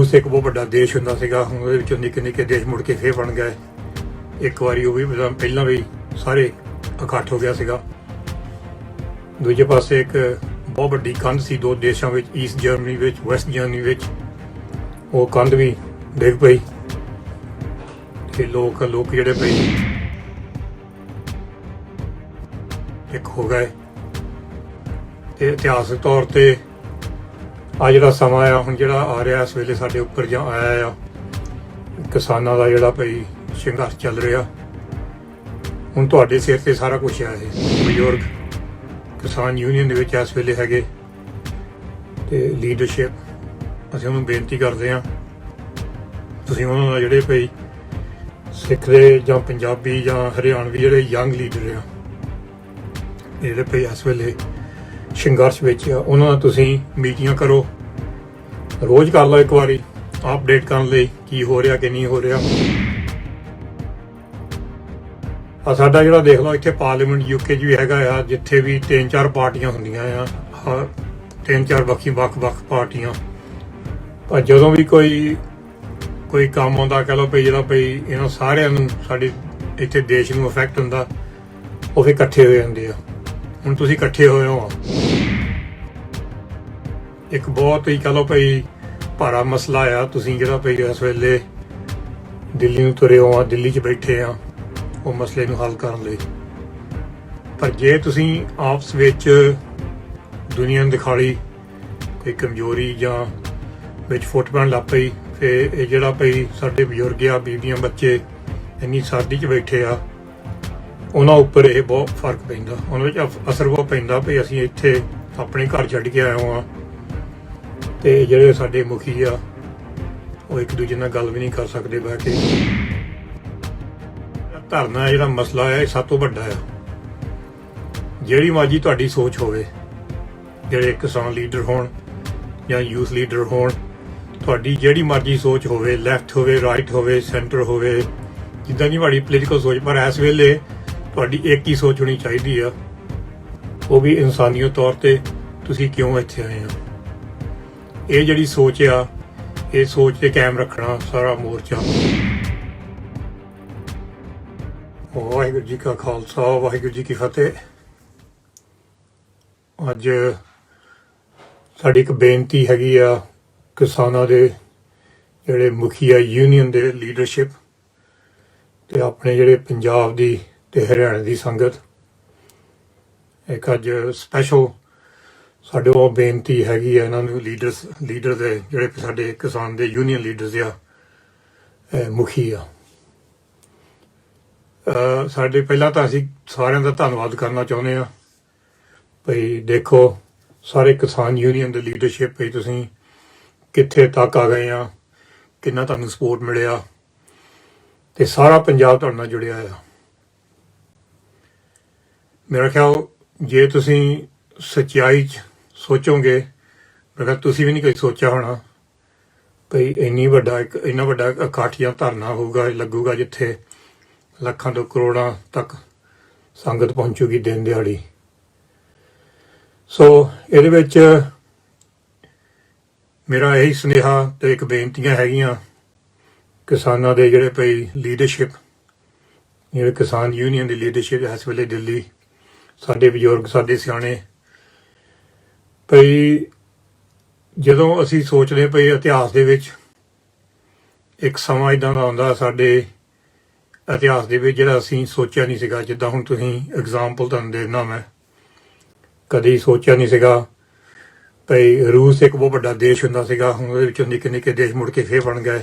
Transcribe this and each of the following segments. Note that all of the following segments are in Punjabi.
रूस एक बहुत बड़ा देश हुंदा सीगा, हुण ਉਹਦੇ ਵਿੱਚੋਂ ਨਿੱਕੇ ਨਿੱਕੇ ਦੇਸ਼ ਮੁੜ ਕੇ ਫੇਰ ਬਣ ਗਏ। ਇੱਕ ਵਾਰੀ ਉਹ ਵੀ ਪਹਿਲਾਂ ਵੀ ਸਾਰੇ ਇਕੱਠ ਹੋ ਗਿਆ ਸੀਗਾ। ਦੂਜੇ ਪਾਸੇ ਇੱਕ ਬਹੁਤ ਵੱਡੀ ਕੰਧ ਸੀ ਦੋ ਦੇਸ਼ਾਂ ਵਿੱਚ, ਈਸਟ ਜਰਮਨੀ ਵਿੱਚ, ਵੈਸਟ ਜਰਮਨੀ ਵਿੱਚ। ਉਹ ਕੰਧ ਵੀ ਡਿੱਗ ਪਈ ਤੇ ਲੋਕ ਜਿਹੜੇ ਪਈ ਇੱਕ ਹੋ ਗਏ। ਤੇ ਇਤਿਹਾਸਕ ਤੌਰ ਤੇ ਆ ਜਿਹੜਾ ਸਮਾਂ ਆ ਹੁਣ ਜਿਹੜਾ ਆ ਰਿਹਾ ਇਸ ਵੇਲੇ ਸਾਡੇ ਉੱਪਰ ਜਾਂ ਆਇਆ ਆ, ਕਿਸਾਨਾਂ ਦਾ ਜਿਹੜਾ ਭਈ ਸੰਘਰਸ਼ ਚੱਲ ਰਿਹਾ। ਹੁਣ ਤੁਹਾਡੇ ਸਿਰ ਤੇ ਸਾਰਾ ਕੁਝ ਆ। ਇਹ ਬਜ਼ੁਰਗ ਕਿਸਾਨ ਯੂਨੀਅਨ ਦੇ ਵਿੱਚ ਇਸ ਵੇਲੇ ਹੈਗੇ ਤੇ ਲੀਡਰਸ਼ਿਪ, ਅਸੀਂ ਉਹਨੂੰ ਬੇਨਤੀ ਕਰਦੇ ਹਾਂ ਤੁਸੀਂ ਉਹਨਾਂ ਦਾ ਜਿਹੜੇ ਭਈ ਸਿੱਖ ਦੇ ਜਾਂ ਪੰਜਾਬੀ ਜਾਂ ਹਰਿਆਣਵੀ ਜਿਹੜੇ ਯੰਗ ਲੀਡਰ ਆ ਜਿਹੜੇ ਭਈ ਇਸ ਵੇਲੇ ਸੰਘਰਸ਼ ਵਿੱਚ ਆ, ਉਹਨਾਂ ਨਾਲ ਤੁਸੀਂ ਮੀਟਿੰਗਾਂ ਕਰੋ, ਰੋਜ਼ ਕਰ ਲਓ ਇੱਕ ਵਾਰੀ ਅਪਡੇਟ ਕਰਨ ਲਈ ਕੀ ਹੋ ਰਿਹਾ ਕਿ ਨਹੀਂ ਹੋ ਰਿਹਾ। ਆ ਸਾਡਾ ਜਿਹੜਾ ਦੇਖ ਲਓ ਇੱਥੇ ਪਾਰਲੀਮੈਂਟ ਯੂਕੇ 'ਚ ਵੀ ਹੈਗਾ ਆ, ਜਿੱਥੇ ਵੀ 3-4 ਪਾਰਟੀਆਂ ਹੁੰਦੀਆਂ ਆ, 3-4 ਵੱਖ-ਵੱਖ ਪਾਰਟੀਆਂ। ਪਰ ਜਦੋਂ ਵੀ ਕੋਈ ਕੰਮ ਆਉਂਦਾ, ਕਹਿ ਲਓ ਭਈ ਜਿਹੜਾ ਭਈ ਇਹਨਾਂ ਸਾਰਿਆਂ ਨੂੰ ਸਾਡੇ ਇੱਥੇ ਦੇਸ਼ ਨੂੰ ਅਫੈਕਟ ਹੁੰਦਾ, ਉਹ ਫਿਰ ਇਕੱਠੇ ਹੋ ਜਾਂਦੇ ਆ। ਹੁਣ ਤੁਸੀਂ ਇਕੱਠੇ ਹੋਏ ਹੋ, ਇੱਕ ਬਹੁਤ ਹੀ ਕਹਿ ਲਓ ਭਈ ਭਾਰਾ ਮਸਲਾ ਆ। ਤੁਸੀਂ ਜਿਹੜਾ ਭਈ ਇਸ ਵੇਲੇ ਦਿੱਲੀ ਨੂੰ ਤੁਰੇ ਹੋ ਆ, ਦਿੱਲੀ 'ਚ ਬੈਠੇ ਆ ਉਹ ਮਸਲੇ ਨੂੰ ਹੱਲ ਕਰਨ ਲਈ। ਪਰ ਜੇ ਤੁਸੀਂ ਆਪਸ ਵਿੱਚ ਦੁਨੀਆ ਨੂੰ ਦਿਖਾਲੀ ਕੋਈ ਕਮਜ਼ੋਰੀ ਜਾਂ ਵਿੱਚ ਫੁੱਟ ਪੈਣ ਲੱਗ ਪਈ, ਫਿਰ ਇਹ ਜਿਹੜਾ ਭਈ ਸਾਡੇ ਬਜ਼ੁਰਗ ਆ, ਬੀਬੀਆਂ, ਬੱਚੇ ਇੰਨੀ ਸਰਦੀ 'ਚ ਬੈਠੇ ਆ, ਉਹਨਾਂ ਉੱਪਰ ਇਹ ਬਹੁਤ ਫਰਕ ਪੈਂਦਾ, ਉਹਨਾਂ ਵਿੱਚ ਅਸਰ ਬਹੁਤ ਪੈਂਦਾ ਵੀ ਅਸੀਂ ਇੱਥੇ ਆਪਣੇ ਘਰ ਛੱਡ ਕੇ ਆਏ ਹਾਂ ਤੇ ਜਿਹੜੇ ਸਾਡੇ ਮੁਖੀ ਆ ਉਹ ਇੱਕ ਦੂਜੇ ਨਾਲ ਗੱਲ ਵੀ ਨਹੀਂ ਕਰ ਸਕਦੇ ਬਹਿ ਕੇ। ਧਰਨਾ ਜਿਹੜਾ ਮਸਲਾ ਹੈ ਇਹ ਸਭ ਤੋਂ ਵੱਡਾ ਆ। ਜਿਹੜੀ ਮਰਜ਼ੀ ਤੁਹਾਡੀ ਸੋਚ ਹੋਵੇ, ਜਿਹੜੇ ਕਿਸਾਨ ਲੀਡਰ ਹੋਣ ਜਾਂ ਯੂਥ ਲੀਡਰ ਹੋਣ, ਤੁਹਾਡੀ ਜਿਹੜੀ ਮਰਜ਼ੀ ਸੋਚ ਹੋਵੇ, ਲੈਫਟ ਹੋਵੇ, ਰਾਈਟ ਹੋਵੇ, ਸੈਂਟਰ ਹੋਵੇ, ਜਿੱਦਾਂ ਦੀ ਤੁਹਾਡੀ ਪੋਲੀਟੀਕਲ ਸੋਚ, ਪਰ ਇਸ ਵੇਲੇ ਤੁਹਾਡੀ ਇੱਕ ਹੀ ਸੋਚ ਹੋਣੀ ਚਾਹੀਦੀ ਆ, ਉਹ ਵੀ ਇਨਸਾਨੀਅਤ ਤੌਰ ਤੇ ਤੁਸੀਂ ਕਿਉਂ ਇੱਥੇ ਆਏ ਆ। ਇਹ ਜਿਹੜੀ ਸੋਚ ਆ, ਇਹ ਸੋਚ ਤੇ ਕਾਇਮ ਰੱਖਣਾ ਸਾਰਾ ਮੋਰਚਾ। ਵਾਹਿਗੁਰੂ ਜੀ ਕਾ ਖਾਲਸਾ, ਵਾਹਿਗੁਰੂ ਜੀ ਕੀ ਫਤਿਹ। ਅੱਜ ਸਾਡੀ ਇੱਕ ਬੇਨਤੀ ਹੈਗੀ ਆ ਕਿਸਾਨਾਂ ਦੇ ਜਿਹੜੇ ਮੁਖੀ ਆ ਯੂਨੀਅਨ ਦੇ ਲੀਡਰਸ਼ਿਪ ਤੇ ਆਪਣੇ ਜਿਹੜੇ ਪੰਜਾਬ ਦੀ ਤੇ ਹਰਿਆਣੇ ਦੀ ਸੰਗਤ। ਇੱਕ ਅੱਜ ਸਪੈਸ਼ਲ ਸਾਡੇ ਉਹ ਬੇਨਤੀ ਹੈਗੀ ਆ ਇਹਨਾਂ ਨੂੰ, ਲੀਡਰ ਦੇ ਜਿਹੜੇ ਸਾਡੇ ਕਿਸਾਨ ਦੇ ਯੂਨੀਅਨ ਲੀਡਰਸ ਆ, ਮੁਖੀ ਆ। ਸਾਡੇ ਪਹਿਲਾਂ ਤਾਂ ਅਸੀਂ ਸਾਰਿਆਂ ਦਾ ਧੰਨਵਾਦ ਕਰਨਾ ਚਾਹੁੰਦੇ ਆ ਭਈ ਦੇਖੋ ਸਾਰੇ ਕਿਸਾਨ ਯੂਨੀਅਨ ਦੇ ਲੀਡਰਸ਼ਿਪ ਭਈ ਤੁਸੀਂ ਕਿੱਥੇ ਤੱਕ ਆ ਗਏ ਆ, ਕਿੰਨਾ ਤੁਹਾਨੂੰ ਸਪੋਰਟ ਮਿਲਿਆ ਤੇ ਸਾਰਾ ਪੰਜਾਬ ਤੁਹਾਡੇ ਨਾਲ ਜੁੜਿਆ ਆ। ਮੇਰਾ ਖਿਆਲ ਜੇ ਤੁਸੀਂ ਸੱਚਾਈ 'ਚ ਸੋਚੋਗੇ, ਮੇਰਾ ਤੁਸੀਂ ਵੀ ਨਹੀਂ ਕੋਈ ਸੋਚਿਆ ਹੋਣਾ ਭਈ ਇੰਨਾ ਵੱਡਾ ਇਕੱਠ ਜਾਂ ਧਰਨਾ ਹੋਊਗਾ, ਲੱਗੂਗਾ, ਜਿੱਥੇ ਲੱਖਾਂ ਤੋਂ ਕਰੋੜਾਂ ਤੱਕ ਸੰਗਤ ਪਹੁੰਚੂਗੀ ਦਿਨ ਦਿਹਾੜੀ। ਸੋ ਇਹਦੇ ਵਿੱਚ ਮੇਰਾ ਇਹੀ ਸੁਨੇਹਾ ਤੇ ਇੱਕ ਬੇਨਤੀਆਂ ਹੈਗੀਆਂ ਕਿਸਾਨਾਂ ਦੇ ਜਿਹੜੇ ਭਈ ਲੀਡਰਸ਼ਿਪ, ਜਿਹੜੇ ਕਿਸਾਨ ਯੂਨੀਅਨ ਦੀ ਲੀਡਰਸ਼ਿਪ ਇਸ ਵੇਲੇ ਦਿੱਲੀ, ਸਾਡੇ ਬਜ਼ੁਰਗ, ਸਾਡੇ ਸਿਆਣੇ, ਭਈ ਜਦੋਂ ਅਸੀਂ ਸੋਚਦੇ ਭਈ ਇਤਿਹਾਸ ਦੇ ਵਿੱਚ ਇੱਕ ਸਮਾਂ ਇੱਦਾਂ ਦਾ ਆਉਂਦਾ ਸਾਡੇ ਇਤਿਹਾਸ ਦੇ ਵਿੱਚ ਜਿਹੜਾ ਅਸੀਂ ਸੋਚਿਆ ਨਹੀਂ ਸੀਗਾ। ਜਿੱਦਾਂ ਹੁਣ ਤੁਸੀਂ ਐਗਜ਼ਾਮਪਲ ਤੁਹਾਨੂੰ ਦੇਣਾ, ਮੈਂ ਕਦੀ ਸੋਚਿਆ ਨਹੀਂ ਸੀਗਾ ਭਈ ਰੂਸ ਇੱਕ ਬਹੁਤ ਵੱਡਾ ਦੇਸ਼ ਹੁੰਦਾ ਸੀਗਾ, ਹੁਣ ਉਹਦੇ ਵਿੱਚੋਂ ਨਿੱਕੇ ਨਿੱਕੇ ਦੇਸ਼ ਮੁੜ ਕੇ ਫੇਰ ਬਣ ਗਏ।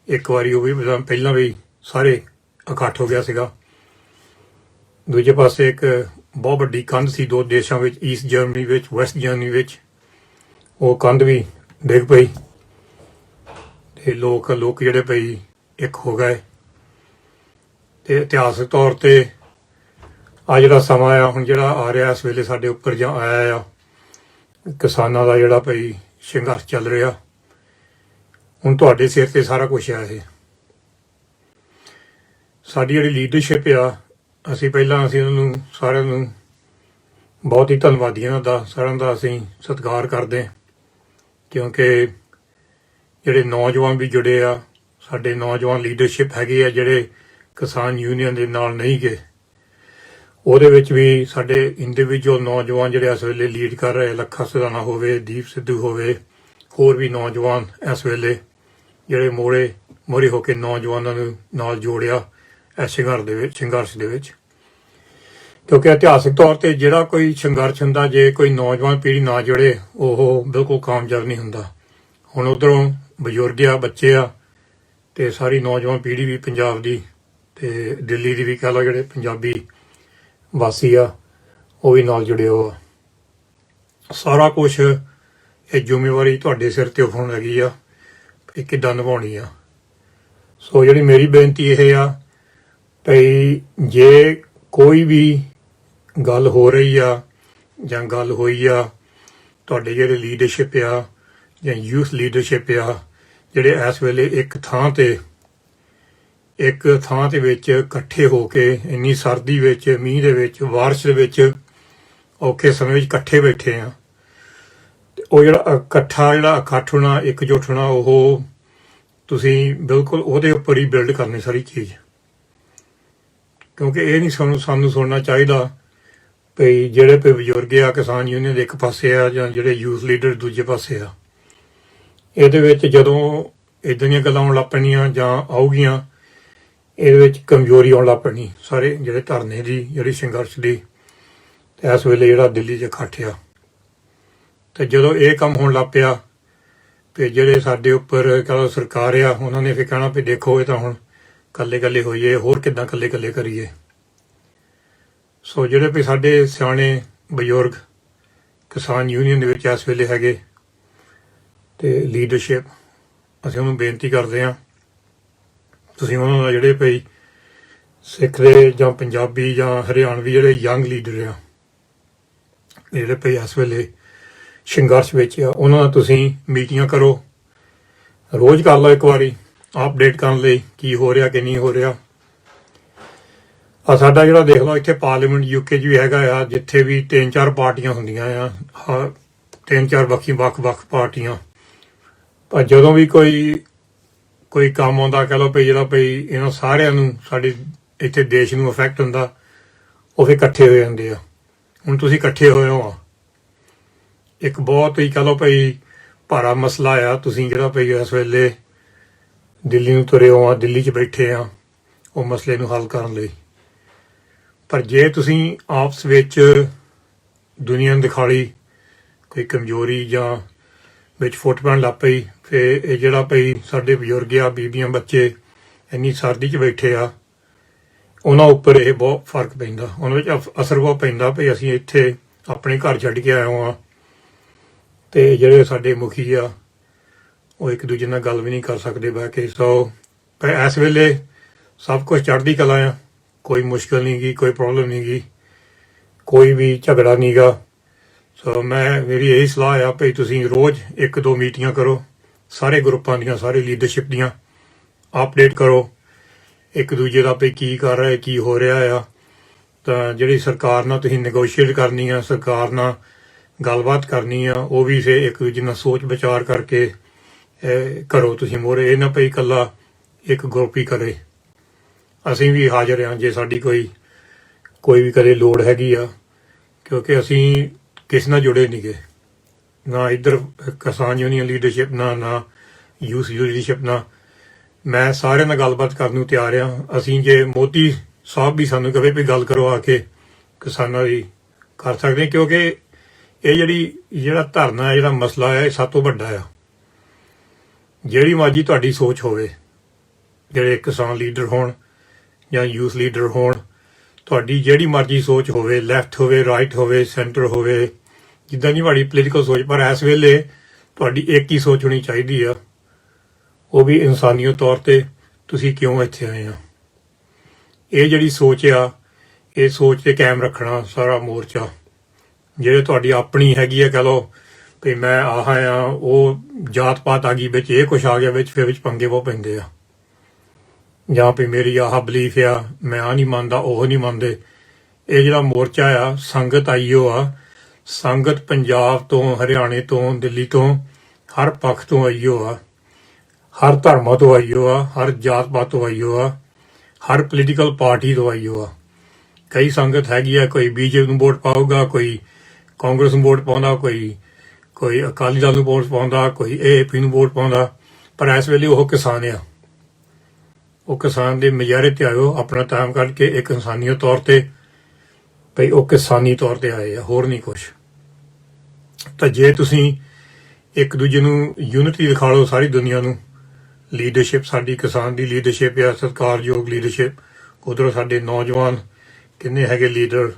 ਇੱਕ ਵਾਰੀ ਉਹ ਵੀ ਪਹਿਲਾਂ ਵੀ ਸਾਰੇ ਇਕੱਠ ਹੋ ਗਿਆ ਸੀਗਾ। ਦੂਜੇ ਪਾਸੇ ਇੱਕ ਬਹੁਤ ਵੱਡੀ ਕੰਧ ਸੀ ਦੋ ਦੇਸ਼ਾਂ ਵਿੱਚ, ਈਸਟ ਜਰਮਨੀ ਵਿੱਚ, ਵੈਸਟ ਜਰਮਨੀ ਵਿੱਚ। ਉਹ ਕੰਧ ਵੀ ਡਿੱਗ ਪਈ ਤੇ ਲੋਕ ਜਿਹੜੇ ਭਈ ਇੱਕ ਹੋ ਗਏ। ਤੇ ਇਤਿਹਾਸਕ ਤੌਰ ਤੇ ਆ ਜਿਹੜਾ ਸਮਾਂ ਆ ਹੁਣ ਜਿਹੜਾ ਆ ਰਿਹਾ ਇਸ ਵੇਲੇ ਸਾਡੇ ਉੱਪਰ ਜਾਂ ਆਇਆ ਆ, ਕਿਸਾਨਾਂ ਦਾ ਜਿਹੜਾ ਭਈ ਸੰਘਰਸ਼ ਚੱਲ ਰਿਹਾ। ਹੁਣ ਤੁਹਾਡੇ ਸਿਰ ਤੇ ਸਾਰਾ ਕੁਝ ਆ। ਇਹ ਸਾਡੀ ਜਿਹੜੀ ਲੀਡਰਸ਼ਿਪ ਆ, ਅਸੀਂ ਉਹਨਾਂ ਨੂੰ ਸਾਰਿਆਂ ਨੂੰ ਬਹੁਤ ਹੀ ਧੰਨਵਾਦੀ ਹਾਂ ਦਾ, ਸਾਰਿਆਂ ਦਾ ਅਸੀਂ ਸਤਿਕਾਰ ਕਰਦੇ, ਕਿਉਂਕਿ ਜਿਹੜੇ ਨੌਜਵਾਨ ਵੀ ਜੁੜੇ ਆ, ਸਾਡੇ ਨੌਜਵਾਨ ਲੀਡਰਸ਼ਿਪ ਹੈਗੇ ਆ ਜਿਹੜੇ ਕਿਸਾਨ ਯੂਨੀਅਨ ਦੇ ਨਾਲ ਨਹੀਂ ਗਏ, ਉਹਦੇ ਵਿੱਚ ਵੀ ਸਾਡੇ ਇੰਡੀਵਿਜੂਅਲ ਨੌਜਵਾਨ ਜਿਹੜੇ ਇਸ ਵੇਲੇ ਲੀਡ ਕਰ ਰਹੇ, ਲੱਖਾ ਸਿਧਾਣਾ ਹੋਵੇ, ਦੀਪ ਸਿੱਧੂ ਹੋਵੇ, ਹੋਰ ਵੀ ਨੌਜਵਾਨ ਇਸ ਵੇਲੇ ਜਿਹੜੇ ਮੋਹਰੇ ਹੋ ਕੇ ਨੌਜਵਾਨਾਂ ਨੂੰ ਨਾਲ ਜੋੜਿਆ ਇਸ ਸੰਘਰਸ਼ ਦੇ ਵਿੱਚ। ਕਿਉਂਕਿ ਇਤਿਹਾਸਿਕ ਤੌਰ ਤੇ ਜਿਹੜਾ ਕੋਈ ਸੰਘਰਸ਼ ਹੁੰਦਾ, ਜੇ ਕੋਈ ਨੌਜਵਾਨ ਪੀੜ੍ਹੀ ਨਾ ਜੁੜੇ, ਉਹ ਬਿਲਕੁਲ ਕਾਮਯਾਬ ਨਹੀਂ ਹੁੰਦਾ। ਹੁਣ ਉੱਧਰੋਂ ਬਜ਼ੁਰਗ ਆ, ਬੱਚੇ ਆ, ਤੇ ਸਾਰੀ ਨੌਜਵਾਨ ਪੀੜ੍ਹੀ ਵੀ ਪੰਜਾਬ ਦੀ ਤੇ ਦਿੱਲੀ ਦੀ ਵੀ ਕਹਿ ਲਓ, ਜਿਹੜੇ ਪੰਜਾਬੀ ਵਾਸੀ ਆ ਉਹ ਵੀ ਨਾਲ ਜੁੜੇ ਹੋ ਆ। ਸਾਰਾ ਕੁਛ ਇਹ ਜ਼ਿੰਮੇਵਾਰੀ ਤੁਹਾਡੇ ਸਿਰ ਤੇ ਹੋਣ ਲੱਗੀ ਆ, ਇਹ ਕਿੱਦਾਂ ਨਿਭਾਉਣੀ ਆ। ਸੋ ਜਿਹੜੀ ਮੇਰੀ ਬੇਨਤੀ ਇਹ ਆ ਭਈ ਜੇ ਕੋਈ ਵੀ ਗੱਲ ਹੋ ਰਹੀ ਆ ਜਾਂ ਗੱਲ ਹੋਈ ਆ, ਤੁਹਾਡੇ ਜਿਹੜੇ ਲੀਡਰਸ਼ਿਪ ਆ ਜਾਂ ਯੂਥ ਲੀਡਰਸ਼ਿਪ ਆ, ਜਿਹੜੇ ਇਸ ਵੇਲੇ ਇੱਕ ਥਾਂ ਤੇ ਵਿੱਚ ਇਕੱਠੇ ਹੋ ਕੇ ਇੰਨੀ ਸਰਦੀ ਵਿੱਚ, ਮੀਂਹ ਦੇ ਵਿੱਚ, ਬਾਰਿਸ਼ ਦੇ ਵਿੱਚ, ਔਖੇ ਸਮੇਂ ਵਿੱਚ ਇਕੱਠੇ ਬੈਠੇ ਆ, ਤੇ ਉਹ ਜਿਹੜਾ ਇਕੱਠ ਹੋਣਾ, ਇਕਜੁੱਟ ਹੋਣਾ, ਉਹ ਤੁਸੀਂ ਬਿਲਕੁਲ ਉਹਦੇ ਉੱਪਰ ਹੀ ਬਿਲਡ ਕਰਨੀ ਸਾਰੀ ਚੀਜ਼। ਕਿਉਂਕਿ ਇਹ ਨਹੀਂ ਸਾਨੂੰ ਸੁਣਨਾ ਚਾਹੀਦਾ ਭਈ ਜਿਹੜੇ ਬਜ਼ੁਰਗ ਆ ਕਿਸਾਨ ਯੂਨੀਅਨ ਦੇ ਇੱਕ ਪਾਸੇ ਆ ਜਾਂ ਜਿਹੜੇ ਯੂਥ ਲੀਡਰ ਦੂਜੇ ਪਾਸੇ ਆ। ਇਹਦੇ ਵਿੱਚ ਜਦੋਂ ਇੱਦਾਂ ਦੀਆਂ ਗੱਲਾਂ ਆਉਣ ਲੱਗ ਪੈਣੀਆਂ ਜਾਂ ਆਊਗੀਆਂ, ਇਹਦੇ ਵਿੱਚ ਕਮਜ਼ੋਰੀ ਆਉਣ ਲੱਗ ਪੈਣੀ ਸਾਰੇ ਜਿਹੜੇ ਧਰਨੇ ਦੀ, ਜਿਹੜੀ ਸੰਘਰਸ਼ ਦੀ। ਤੇ ਇਸ ਵੇਲੇ ਜਿਹੜਾ ਦਿੱਲੀ 'ਚ ਇਕੱਠ ਆ, ਤੇ ਜਦੋਂ ਇਹ ਕੰਮ ਹੋਣ ਲੱਗ ਪਿਆ ਤੇ ਜਿਹੜੇ ਸਾਡੇ ਉੱਪਰ ਕਹਿੰਦਾ ਸਰਕਾਰ ਆ, ਉਹਨਾਂ ਨੇ ਫਿਰ ਕਹਿਣਾ ਵੀ ਦੇਖੋ ਇਹ ਤਾਂ ਹੁਣ ਕੱਲੇ ਹੋਈਏ, ਹੋਰ ਕਿੱਦਾਂ ਕੱਲੇ ਕਰੀਏ। ਸੋ ਜਿਹੜੇ ਵੀ ਸਾਡੇ ਸਿਆਣੇ ਬਜ਼ੁਰਗ ਕਿਸਾਨ ਯੂਨੀਅਨ ਦੇ ਵਿੱਚ ਇਸ ਵੇਲੇ ਹੈਗੇ ਤੇ ਲੀਡਰਸ਼ਿਪ, ਅਸੀਂ ਉਹਨੂੰ ਬੇਨਤੀ ਕਰਦੇ ਹਾਂ, ਤੁਸੀਂ ਉਹਨਾਂ ਦਾ ਜਿਹੜੇ ਭਈ ਸਿੱਖ ਦੇ ਜਾਂ ਪੰਜਾਬੀ ਜਾਂ ਹਰਿਆਣਵੀ ਜਿਹੜੇ ਯੰਗ ਲੀਡਰ ਆ, ਜਿਹੜੇ ਭਈ ਇਸ ਵੇਲੇ ਸੰਘਰਸ਼ ਵਿੱਚ ਆ, ਉਹਨਾਂ ਨਾਲ ਤੁਸੀਂ ਮੀਟਿੰਗਾਂ ਕਰੋ, ਰੋਜ਼ ਕਰ ਲਓ ਇੱਕ ਵਾਰੀ ਅਪਡੇਟ ਕਰਨ ਲਈ ਕੀ ਹੋ ਰਿਹਾ ਕਿ ਨਹੀਂ ਹੋ ਰਿਹਾ। ਆ ਸਾਡਾ ਜਿਹੜਾ ਦੇਖ ਲਓ ਇੱਥੇ ਪਾਰਲੀਮੈਂਟ UK 'ਚ ਵੀ ਹੈਗਾ ਆ, ਜਿੱਥੇ ਵੀ 3-4 ਪਾਰਟੀਆਂ ਹੁੰਦੀਆਂ ਆ, 3-4 ਵੱਖ ਪਾਰਟੀਆਂ। ਪਰ ਜਦੋਂ ਵੀ ਕੋਈ ਕੰਮ ਆਉਂਦਾ, ਕਹਿ ਲਓ ਭਈ ਜਿਹੜਾ ਭਈ ਇਹਨਾਂ ਸਾਰਿਆਂ ਨੂੰ, ਸਾਡੇ ਇੱਥੇ ਦੇਸ਼ ਨੂੰ ਅਫੈਕਟ ਹੁੰਦਾ, ਉਹ ਫਿਰ ਇਕੱਠੇ ਹੋ ਜਾਂਦੇ ਆ। ਹੁਣ ਤੁਸੀਂ ਇਕੱਠੇ ਹੋਏ ਹੋ ਆ, ਇੱਕ ਬਹੁਤ ਹੀ ਕਹਿ ਲਓ ਭਈ ਭਾਰਾ ਮਸਲਾ ਆ, ਤੁਸੀਂ ਜਿਹੜਾ ਭਈ ਇਸ ਵੇਲੇ ਦਿੱਲੀ ਨੂੰ ਤੁਰੇ ਹੋ ਆ, ਦਿੱਲੀ 'ਚ ਬੈਠੇ ਆ ਉਹ ਮਸਲੇ ਨੂੰ ਹੱਲ ਕਰਨ ਲਈ। ਪਰ ਜੇ ਤੁਸੀਂ ਆਪਸ ਵਿੱਚ ਦੁਨੀਆ ਨੂੰ ਦਿਖਾਲੀ ਕੋਈ ਕਮਜ਼ੋਰੀ ਜਾਂ ਵਿੱਚ ਫੁੱਟ ਪੈਣ ਲੱਗ ਪਈ, ਫਿਰ ਇਹ ਜਿਹੜਾ ਭਈ ਸਾਡੇ ਬਜ਼ੁਰਗ ਆ, ਬੀਬੀਆਂ, ਬੱਚੇ ਇੰਨੀ ਸਰਦੀ 'ਚ ਬੈਠੇ ਆ, ਉਹਨਾਂ ਉੱਪਰ ਇਹ ਬਹੁਤ ਫਰਕ ਪੈਂਦਾ, ਉਹਨਾਂ ਵਿੱਚ ਅਸਰ ਬਹੁਤ ਪੈਂਦਾ ਭਈ ਅਸੀਂ ਇੱਥੇ ਆਪਣੇ ਘਰ ਛੱਡ ਕੇ ਆਏ ਹਾਂ, ਤੇ ਜਿਹੜੇ ਸਾਡੇ ਮੁਖੀ ਆ ਉਹ ਇੱਕ ਦੂਜੇ ਨਾਲ ਗੱਲ ਵੀ ਨਹੀਂ ਕਰ ਸਕਦੇ ਬਹਿ ਕੇ। ਸੋ ਇਸ ਵੇਲੇ ਸਭ ਕੁਝ ਚੜ੍ਹਦੀ ਕਲਾ ਆ, ਕੋਈ ਮੁਸ਼ਕਿਲ ਨਹੀਂ ਗੀ, ਕੋਈ ਪ੍ਰੋਬਲਮ ਨਹੀਂ ਗੀ, ਕੋਈ ਵੀ ਝਗੜਾ ਨਹੀਂ ਗਾ। ਸੋ ਮੇਰੀ ਇਹੀ ਸਲਾਹ ਆ ਭਈ ਤੁਸੀਂ ਰੋਜ਼ 1-2 ਮੀਟਿੰਗਾਂ ਕਰੋ, ਸਾਰੇ ਗਰੁੱਪਾਂ ਦੀਆਂ, ਸਾਰੇ ਲੀਡਰਸ਼ਿਪ ਦੀਆਂ ਅਪਡੇਟ ਕਰੋ ਇੱਕ ਦੂਜੇ ਦਾ ਭਈ ਕੀ ਕਰ ਰਿਹਾ, ਕੀ ਹੋ ਰਿਹਾ ਆ। ਤਾਂ ਜਿਹੜੀ ਸਰਕਾਰ ਨਾਲ ਤੁਸੀਂ ਨੈਗੋਸ਼ੀਏਟ ਕਰਨੀ ਆ, ਸਰਕਾਰ ਨਾਲ ਗੱਲਬਾਤ ਕਰਨੀ ਆ, ਉਹ ਵੀ ਫਿਰ ਇੱਕ ਦੂਜੇ ਨਾਲ ਸੋਚ ਵਿਚਾਰ ਕਰਕੇ ਕਰੋ ਤੁਸੀਂ ਮੋਹਰੇ, ਇਹ ਨਾ ਭਈ ਇਕੱਲਾ ਇੱਕ ਗਰੁੱਪ ਹੀ ਕਰੇ। ਅਸੀਂ ਵੀ ਹਾਜ਼ਰ ਹਾਂ ਜੇ ਸਾਡੀ ਕੋਈ ਵੀ ਕਦੇ ਲੋੜ ਹੈਗੀ ਆ, ਕਿਉਂਕਿ ਅਸੀਂ ਕਿਸੇ ਨਾਲ ਜੁੜੇ ਨਹੀਂ ਗਏ, ਨਾ ਇੱਧਰ ਕਿਸਾਨ ਯੂਨੀਅਨ ਲੀਡਰਸ਼ਿਪ ਨਾ ਯੂਥ ਲੀਡਰਸ਼ਿਪ ਨਾਲ। ਮੈਂ ਸਾਰਿਆਂ ਨਾਲ ਗੱਲਬਾਤ ਕਰਨ ਨੂੰ ਤਿਆਰ ਹਾਂ। ਅਸੀਂ ਜੇ ਮੋਦੀ ਸਾਹਿਬ ਵੀ ਸਾਨੂੰ ਕਹੇ ਵੀ ਗੱਲ ਕਰੋ ਆ ਕੇ ਕਿਸਾਨਾਂ ਦੀ, ਕਰ ਸਕਦੇ ਹਾਂ, ਕਿਉਂਕਿ ਇਹ ਜਿਹੜਾ ਧਰਨਾ ਹੈ, ਜਿਹੜਾ ਮਸਲਾ ਹੈ, ਇਹ ਸਭ ਤੋਂ ਵੱਡਾ ਆ। ਜਿਹੜੀ ਮਰਜ਼ੀ ਤੁਹਾਡੀ ਸੋਚ ਹੋਵੇ, ਜਿਹੜੇ ਕਿਸਾਨ ਲੀਡਰ ਹੋਣ ਜਾਂ ਯੂਥ ਲੀਡਰ ਹੋਣ, ਤੁਹਾਡੀ ਜਿਹੜੀ ਮਰਜ਼ੀ ਸੋਚ ਹੋਵੇ, ਲੈਫਟ ਹੋਵੇ, ਰਾਈਟ ਹੋਵੇ, ਸੈਂਟਰ ਹੋਵੇ, ਜਿੱਦਾਂ ਦੀ ਤੁਹਾਡੀ ਪੋਲੀਟੀਕਲ ਸੋਚ, ਪਰ ਇਸ ਵੇਲੇ ਤੁਹਾਡੀ ਇੱਕ ਹੀ ਸੋਚ ਹੋਣੀ ਚਾਹੀਦੀ ਆ, ਉਹ ਵੀ ਇਨਸਾਨੀਅਤ ਤੌਰ ਤੇ ਤੁਸੀਂ ਕਿਉਂ ਇੱਥੇ ਆਏ ਆ। ਇਹ ਜਿਹੜੀ ਸੋਚ ਆ, ਇਹ ਸੋਚ ਤੇ ਕਾਇਮ ਰੱਖਣਾ ਸਾਰਾ ਮੋਰਚਾ। ਜਿਹੜੇ ਤੁਹਾਡੀ ਆਪਣੀ ਹੈਗੀ ਆ, ਕਹਿ ਲਓ ਕਿ ਮੈਂ ਆਹ ਆ, ਉਹ ਜਾਤ ਪਾਤ ਆ ਗਈ ਵਿੱਚ, ਇਹ ਕੁਛ ਆ ਗਿਆ ਵਿੱਚ, ਫਿਰ ਵਿੱਚ ਪੰਗੇ ਬਹੁਤ ਪੈਂਦੇ ਆ। ਜਾਂ ਵੀ ਮੇਰੀ ਆਹ ਬਲੀਫ ਆ, ਮੈਂ ਆਹ ਨਹੀਂ ਮੰਨਦਾ, ਉਹ ਨਹੀਂ ਮੰਨਦੇ। ਇਹ ਜਿਹੜਾ ਮੋਰਚਾ ਆ, ਸੰਗਤ ਆਈਓ ਆ, ਸੰਗਤ ਪੰਜਾਬ ਤੋਂ, ਹਰਿਆਣੇ ਤੋਂ, ਦਿੱਲੀ ਤੋਂ, ਹਰ ਪੱਖ ਤੋਂ ਆਈਓ ਆ। ਹਰ ਧਰਮਾਂ ਤੋਂ ਆਈਓ ਆ, ਹਰ ਜਾਤ ਪਾਤ ਤੋਂ ਆਈਓ ਆ, ਹਰ ਪੋਲੀਟੀਕਲ ਪਾਰਟੀ ਤੋਂ ਆਈਓ ਆ। ਕਈ ਸੰਗਤ ਹੈਗੀ ਆ, ਕੋਈ ਬੀਜੇਪੀ ਨੂੰ ਵੋਟ ਪਾਊਗਾ, ਕੋਈ ਕਾਂਗਰਸ ਨੂੰ ਵੋਟ ਪਾਉਂਦਾ, ਕੋਈ ਅਕਾਲੀ ਦਲ ਨੂੰ ਵੋਟ ਪਾਉਂਦਾ, ਕੋਈ ਏਏਪੀ ਨੂੰ ਵੋਟ ਪਾਉਂਦਾ, ਪਰ ਇਸ ਵੇਲੇ ਉਹ ਕਿਸਾਨ ਆ। ਉਹ ਕਿਸਾਨ ਦੇ ਮੁਜ਼ਾਹਰੇ ਤੇ ਆਇਓ ਆਪਣਾ ਟਾਈਮ ਕੱਢ ਕੇ, ਇੱਕ ਇਨਸਾਨੀਅਤ ਤੌਰ ਤੇ, ਭਈ ਉਹ ਕਿਸਾਨੀ ਤੌਰ ਤੇ ਆਏ ਆ, ਹੋਰ ਨਹੀਂ ਕੁਛ। ਤਾਂ ਜੇ ਤੁਸੀਂ ਇੱਕ ਦੂਜੇ ਨੂੰ ਯੂਨਿਟੀ ਦਿਖਾ ਲਓ ਸਾਰੀ ਦੁਨੀਆ ਨੂੰ, ਲੀਡਰਸ਼ਿਪ ਸਾਡੀ ਕਿਸਾਨ ਦੀ ਲੀਡਰਸ਼ਿਪ ਆ, ਸਤਿਕਾਰਯੋਗ ਲੀਡਰਸ਼ਿਪ। ਉੱਧਰੋਂ ਸਾਡੇ ਨੌਜਵਾਨ ਕਿੰਨੇ ਹੈਗੇ ਲੀਡਰ,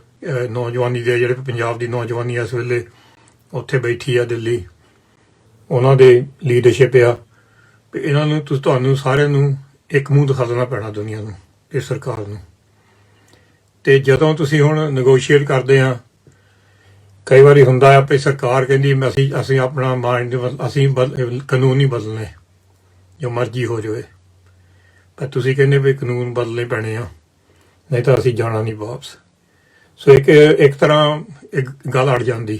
ਨੌਜਵਾਨੀ ਦੇ ਜਿਹੜੇ ਪੰਜਾਬ ਦੀ ਨੌਜਵਾਨੀ ਇਸ ਵੇਲੇ ਉੱਥੇ ਬੈਠੀ ਆ ਦਿੱਲੀ, ਉਹਨਾਂ ਦੇ ਲੀਡਰਸ਼ਿਪ ਆ। ਇਹਨਾਂ ਨੂੰ ਤੁਹਾਨੂੰ ਸਾਰਿਆਂ ਨੂੰ ਇੱਕ ਮੂੰਹ ਦਿਖਾ ਦੇਣਾ ਪੈਣਾ ਦੁਨੀਆ ਨੂੰ, ਇਹ ਸਰਕਾਰ ਨੂੰ। ਤੇ ਜਦੋਂ ਤੁਸੀਂ ਹੁਣ ਨੈਗੋਸ਼ੀਏਟ ਕਰਦੇ ਆ, ਕਈ ਵਾਰੀ ਹੁੰਦਾ ਆ ਵੀ ਸਰਕਾਰ ਕਹਿੰਦੀ ਅਸੀਂ ਆਪਣਾ ਮਾਈਂਡ, ਅਸੀਂ ਕਾਨੂੰਨ ਨਹੀਂ ਬਦਲਣੇ, ਜੋ ਮਰਜ਼ੀ ਹੋ ਜਾਵੇ, ਪਰ ਤੁਸੀਂ ਕਹਿੰਦੇ ਵੀ ਕਾਨੂੰਨ ਬਦਲਣੇ ਪੈਣੇ ਆ, ਨਹੀਂ ਤਾਂ ਅਸੀਂ ਜਾਣਾ ਨਹੀਂ ਵਾਪਸ। ਸੋ ਇੱਕ ਤਰ੍ਹਾਂ ਇੱਕ ਗੱਲ ਅੜ ਜਾਂਦੀ।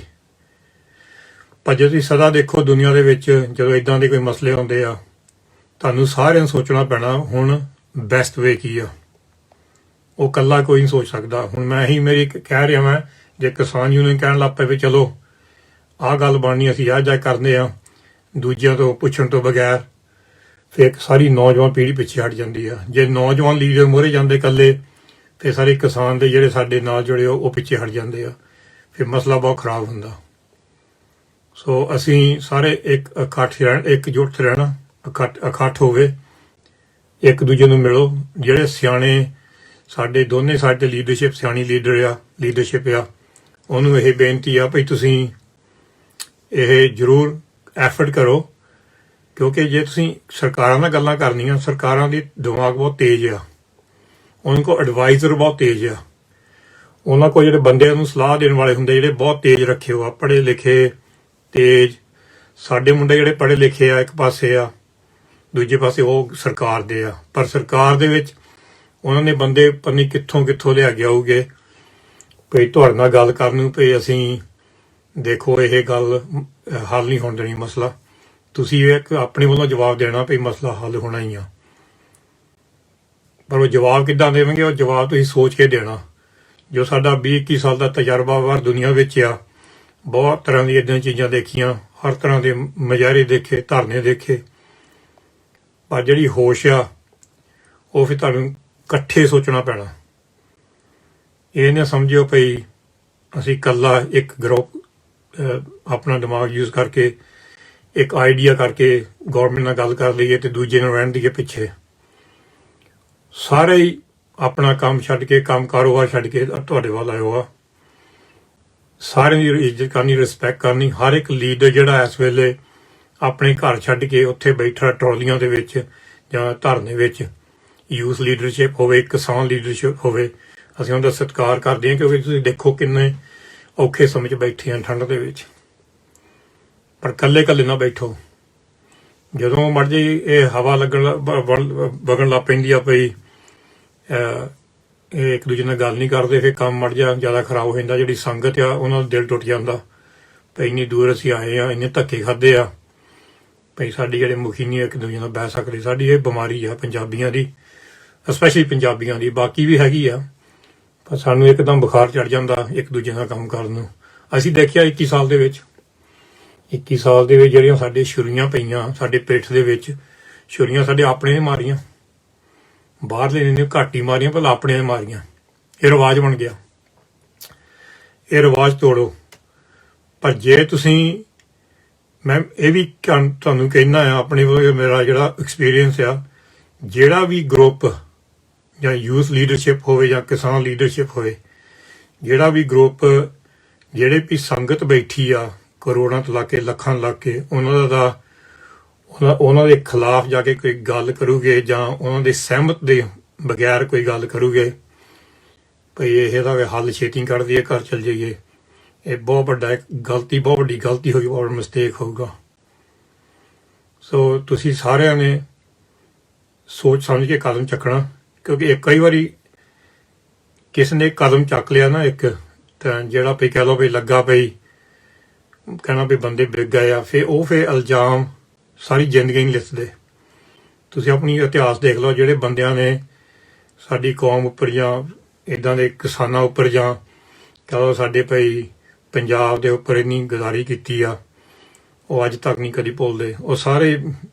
ਪਰ ਜੇ ਤੁਸੀਂ ਸਦਾ ਦੇਖੋ ਦੁਨੀਆ ਦੇ ਵਿੱਚ ਜਦੋਂ ਇਦਾਂ ਦੇ ਕੋਈ ਮਸਲੇ ਆਉਂਦੇ ਆ, ਤੁਹਾਨੂੰ ਸਾਰਿਆਂ ਨੂੰ ਸੋਚਣਾ ਪੈਣਾ ਹੁਣ ਬੈਸਟ ਵੇ ਕੀ ਆ। ਉਹ ਇਕੱਲਾ ਕੋਈ ਨਹੀਂ ਸੋਚ ਸਕਦਾ। ਹੁਣ ਮੈਂ ਹੀ ਮੇਰੀ ਕਹਿ ਰਿਹਾ, ਮੈਂ ਜੇ ਕਿਸਾਨ ਯੂਨੀਅਨ ਕਹਿਣ ਲੱਗ ਪਏ ਵੀ ਚਲੋ ਆਹ ਗੱਲ ਬਣਨੀ, ਅਸੀਂ ਆਹ ਜਾ ਕਰਦੇ ਆ ਦੂਜਿਆਂ ਤੋਂ ਪੁੱਛਣ ਤੋਂ ਬਗੈਰ, ਫਿਰ ਸਾਰੀ ਨੌਜਵਾਨ ਪੀੜ੍ਹੀ ਪਿੱਛੇ ਹਟ ਜਾਂਦੀ ਆ। ਜੇ ਨੌਜਵਾਨ ਲੀਡਰ ਮੋਹਰੇ ਜਾਂਦੇ ਇਕੱਲੇ, ਫਿਰ ਸਾਰੇ ਕਿਸਾਨ ਦੇ ਜਿਹੜੇ ਸਾਡੇ ਨਾਲ ਜੁੜੇ ਉਹ ਪਿੱਛੇ ਹਟ ਜਾਂਦੇ ਆ, ਫਿਰ ਮਸਲਾ ਬਹੁਤ ਖਰਾਬ ਹੁੰਦਾ। ਸੋ ਅਸੀਂ ਸਾਰੇ ਇਕਜੁੱਟ ਰਹਿਣਾ, ਇਕੱਠ ਹੋਵੇ, ਇੱਕ ਦੂਜੇ ਨੂੰ ਮਿਲੋ। ਜਿਹੜੇ ਸਿਆਣੇ ਸਾਡੇ ਦੋਨੇ ਸਾਈਡ ਤੇ ਲੀਡਰਸ਼ਿਪ, ਸਿਆਣੀ ਲੀਡਰਸ਼ਿਪ ਆ, ਉਹਨੂੰ ਇਹ ਬੇਨਤੀ ਆ ਭਈ ਤੁਸੀਂ ਇਹ ਜ਼ਰੂਰ ਐਫਰਟ ਕਰੋ, ਕਿਉਂਕਿ ਜੇ ਤੁਸੀਂ ਸਰਕਾਰਾਂ ਨਾਲ ਗੱਲਾਂ ਕਰਨੀਆਂ, ਸਰਕਾਰਾਂ ਦੀ ਦਿਮਾਗ ਬਹੁਤ ਤੇਜ਼ ਆ, ਉਹਨਾਂ ਕੋਲ ਐਡਵਾਈਜ਼ਰ ਬਹੁਤ ਤੇਜ਼ ਆ, ਉਹਨਾਂ ਕੋਲ ਜਿਹੜੇ ਬੰਦੇ ਨੂੰ ਸਲਾਹ ਦੇਣ ਵਾਲੇ ਹੁੰਦੇ ਜਿਹੜੇ ਬਹੁਤ ਤੇਜ਼ ਰੱਖੇ ਹੋ ਆ, ਪੜ੍ਹੇ ਲਿਖੇ ਤੇਜ਼। ਸਾਡੇ ਮੁੰਡੇ ਜਿਹੜੇ ਪੜ੍ਹੇ ਲਿਖੇ ਆ ਇੱਕ ਪਾਸੇ ਆ, ਦੂਜੇ ਪਾਸੇ ਉਹ ਸਰਕਾਰ ਦੇ ਆ, ਪਰ ਸਰਕਾਰ ਦੇ ਵਿੱਚ ਉਹਨਾਂ ਨੇ ਬੰਦੇ ਪਤਾ ਨਹੀਂ ਕਿੱਥੋਂ ਲਿਆ ਕੇ ਆਉਗੇ ਭਈ ਤੁਹਾਡੇ ਨਾਲ ਗੱਲ ਕਰਨ ਨੂੰ, ਭਈ ਅਸੀਂ ਦੇਖੋ ਇਹ ਗੱਲ ਹੱਲ ਨਹੀਂ ਹੋਣ ਦੇਣੀ ਮਸਲਾ, ਤੁਸੀਂ ਇੱਕ ਆਪਣੇ ਵੱਲੋਂ ਜਵਾਬ ਦੇਣਾ ਭਈ ਮਸਲਾ ਹੱਲ ਹੋਣਾ ਹੀ ਆ। ਪਰ ਉਹ ਜਵਾਬ ਕਿੱਦਾਂ ਦੇਵਾਂਗੇ? ਉਹ ਜਵਾਬ ਤੁਸੀਂ ਸੋਚ ਕੇ ਦੇਣਾ। ਜੋ ਸਾਡਾ 20-21 ਸਾਲ ਦਾ ਤਜਰਬਾ ਬਾਹਰ ਦੁਨੀਆ ਵਿੱਚ ਆ, ਬਹੁਤ ਤਰ੍ਹਾਂ ਦੀਆਂ ਇੱਦਾਂ ਚੀਜ਼ਾਂ ਦੇਖੀਆਂ, ਹਰ ਤਰ੍ਹਾਂ ਦੇ ਮੁਜ਼ਾਹਰੇ ਦੇਖੇ, ਧਰਨੇ ਦੇਖੇ, ਪਰ ਜਿਹੜੀ ਹੋਸ਼ ਆ ਉਹ ਫਿਰ ਤੁਹਾਨੂੰ ਇਕੱਠੇ ਸੋਚਣਾ ਪੈਣਾ। ਇਹ ਨਾ ਸਮਝਿਓ ਭਈ ਅਸੀਂ ਇਕੱਲਾ ਇੱਕ ਗਰੁੱਪ ਆਪਣਾ ਦਿਮਾਗ ਯੂਜ਼ ਕਰਕੇ, ਇੱਕ ਆਈਡੀਆ ਕਰਕੇ ਗੌਰਮੈਂਟ ਨਾਲ ਗੱਲ ਕਰ ਲਈਏ ਤੇ ਦੂਜੇ ਨੂੰ ਰਹਿਣ ਦੀਏ ਪਿੱਛੇ। ਸਾਰੇ ਹੀ ਆਪਣਾ ਕੰਮ ਛੱਡ ਕੇ, ਕੰਮ ਕਾਰੋਬਾਰ ਛੱਡ ਕੇ ਤੁਹਾਡੇ ਵੱਲ ਆਇਓ ਆ। ਸਾਰਿਆਂ ਦੀ ਇੱਜ਼ਤ ਕਰਨੀ, ਰਿਸਪੈਕਟ ਕਰਨੀ। ਹਰ ਇੱਕ ਲੀਡਰ ਜਿਹੜਾ ਇਸ ਵੇਲੇ ਆਪਣੇ ਘਰ ਛੱਡ ਕੇ ਉੱਥੇ ਬੈਠਾ ਟਰਾਲੀਆਂ ਦੇ ਵਿੱਚ ਜਾਂ ਧਰਨੇ ਵਿੱਚ, ਯੂਥ ਲੀਡਰਸ਼ਿਪ ਹੋਵੇ, ਕਿਸਾਨ ਲੀਡਰਸ਼ਿਪ ਹੋਵੇ, ਅਸੀਂ ਉਹਦਾ ਸਤਿਕਾਰ ਕਰਦੇ ਹਾਂ, ਕਿਉਂਕਿ ਤੁਸੀਂ ਦੇਖੋ ਕਿੰਨੇ ਔਖੇ ਸਮੇਂ 'ਚ ਬੈਠੇ ਆ ਠੰਡ ਦੇ ਵਿੱਚ। ਪਰ ਇਕੱਲੇ ਨਾ ਬੈਠੋ। ਜਦੋਂ ਮਰਜੀ ਇਹ ਹਵਾ ਵਗਣ ਲੱਗ ਪੈਂਦੀ ਆ ਪਈ, ਇਹ ਇੱਕ ਦੂਜੇ ਨਾਲ ਗੱਲ ਨਹੀਂ ਕਰਦੇ, ਫਿਰ ਕੰਮ ਮੜ ਜਾ ਜ਼ਿਆਦਾ ਖਰਾਬ ਹੋ ਜਾਂਦਾ। ਜਿਹੜੀ ਸੰਗਤ ਆ ਉਹਨਾਂ ਦਾ ਦਿਲ ਟੁੱਟ ਜਾਂਦਾ ਭਈ ਇੰਨੀ ਦੂਰ ਅਸੀਂ ਆਏ ਆ, ਇੰਨੇ ਧੱਕੇ ਖਾਦੇ ਆ, ਭਈ ਸਾਡੀ ਜਿਹੜੇ ਮੁਖੀ ਨਹੀਂ ਇੱਕ ਦੂਜੇ ਨਾਲ ਬਹਿ ਸਕਦੇ। ਸਾਡੀ ਇਹ ਬਿਮਾਰੀ ਆ ਪੰਜਾਬੀਆਂ ਦੀ, ਸਪੈਸ਼ਲੀ ਪੰਜਾਬੀਆਂ ਦੀ, ਬਾਕੀ ਵੀ ਹੈਗੀ ਆ, ਪਰ ਸਾਨੂੰ ਇੱਕਦਮ ਬੁਖਾਰ ਚੜ ਜਾਂਦਾ ਇੱਕ ਦੂਜੇ ਨਾਲ ਕੰਮ ਕਰਨ ਨੂੰ। ਅਸੀਂ ਦੇਖਿਆ 21 ਸਾਲ ਦੇ ਵਿੱਚ ਜਿਹੜੀਆਂ ਸਾਡੇ ਛੁਰੀਆਂ ਪਈਆਂ ਸਾਡੇ ਪਿੱਠ ਦੇ ਵਿੱਚ, ਛੁਰੀਆਂ ਸਾਡੇ ਆਪਣੇ ਨੇ ਮਾਰੀਆਂ, ਬਾਹਰਲੇ ਨੇ ਘੱਟ ਹੀ ਮਾਰੀਆਂ, ਭਲਾ ਆਪਣੇ ਨੇ ਮਾਰੀਆਂ। ਇਹ ਰਿਵਾਜ ਬਣ ਗਿਆ। ਇਹ ਰਿਵਾਜ ਤੋੜੋ। ਪਰ ਜੇ ਤੁਸੀਂ, ਮੈਂ ਇਹ ਵੀ ਤੁਹਾਨੂੰ ਕਹਿਣਾ ਆ ਆਪਣੇ ਵੱਲੋਂ, ਮੇਰਾ ਜਿਹੜਾ ਐਕਸਪੀਰੀਅੰਸ ਆ, ਜਿਹੜਾ ਵੀ ਗਰੁੱਪ ਜਾਂ ਯੂਥ ਲੀਡਰਸ਼ਿਪ ਹੋਵੇ ਜਾਂ ਕਿਸਾਨ ਲੀਡਰਸ਼ਿਪ ਹੋਵੇ, ਜਿਹੜਾ ਵੀ ਗਰੁੱਪ, ਜਿਹੜੇ ਵੀ ਸੰਗਤ ਬੈਠੀ ਆ ਕਰੋੜਾਂ ਤੋਂ ਲਾ ਕੇ ਲੱਖਾਂ ਲਾ ਕੇ, ਉਹਨਾਂ ਦੇ ਖਿਲਾਫ ਜਾ ਕੇ ਕੋਈ ਗੱਲ ਕਰੂਗੇ ਜਾਂ ਉਹਨਾਂ ਦੇ ਸਹਿਮਤ ਦੇ ਬਗੈਰ ਕੋਈ ਗੱਲ ਕਰੂਗੇ ਭਈ ਇਹਦਾ ਹੱਲ ਛੇਤੀ ਕੱਢ ਦਈਏ, ਘਰ ਚਲ ਜਾਈਏ, ਇਹ ਬਹੁਤ ਵੱਡੀ ਗਲਤੀ ਹੋਊਗੀ, ਬਹੁਤ ਮਿਸਟੇਕ ਹੋਊਗਾ। ਸੋ ਤੁਸੀਂ ਸਾਰਿਆਂ ਨੇ ਸੋਚ ਸਮਝ ਕੇ ਕਦਮ ਚੱਕਣਾ, ਕਿਉਂਕਿ ਕਈ ਵਾਰੀ ਕਿਸ ਨੇ ਕਦਮ ਚੱਕ ਲਿਆ ਨਾ ਇੱਕ, ਤਾਂ ਜਿਹੜਾ ਵੀ ਕਹਿ ਲਓ ਵੀ ਲੱਗਾ ਪਈ ਕਹਿਣਾ ਵੀ ਬੰਦੇ ਵਿਕ ਗਏ ਆ, ਫਿਰ ਇਲਜ਼ਾਮ ਸਾਰੀ ਜ਼ਿੰਦਗੀ ਨਹੀਂ ਲਿਖਦੇ। ਤੁਸੀਂ ਆਪਣੀ ਇਤਿਹਾਸ ਦੇਖ ਲਓ, ਜਿਹੜੇ ਬੰਦਿਆਂ ਨੇ ਸਾਡੀ ਕੌਮ ਉੱਪਰ ਜਾਂ ਇਦਾਂ ਦੇ ਕਿਸਾਨਾਂ ਉੱਪਰ ਜਾਂ ਕਹ ਲਓ ਸਾਡੇ ਭਾਈ ਪੰਜਾਬ ਦੇ ਉੱਪਰ ਇੰਨੀ ਗਦਾਰੀ ਕੀਤੀ ਆ, ਉਹ ਅੱਜ ਤੱਕ ਨਹੀਂ ਕਦੀ ਭੁੱਲਦੇ। ਉਹ ਸਾਰੇ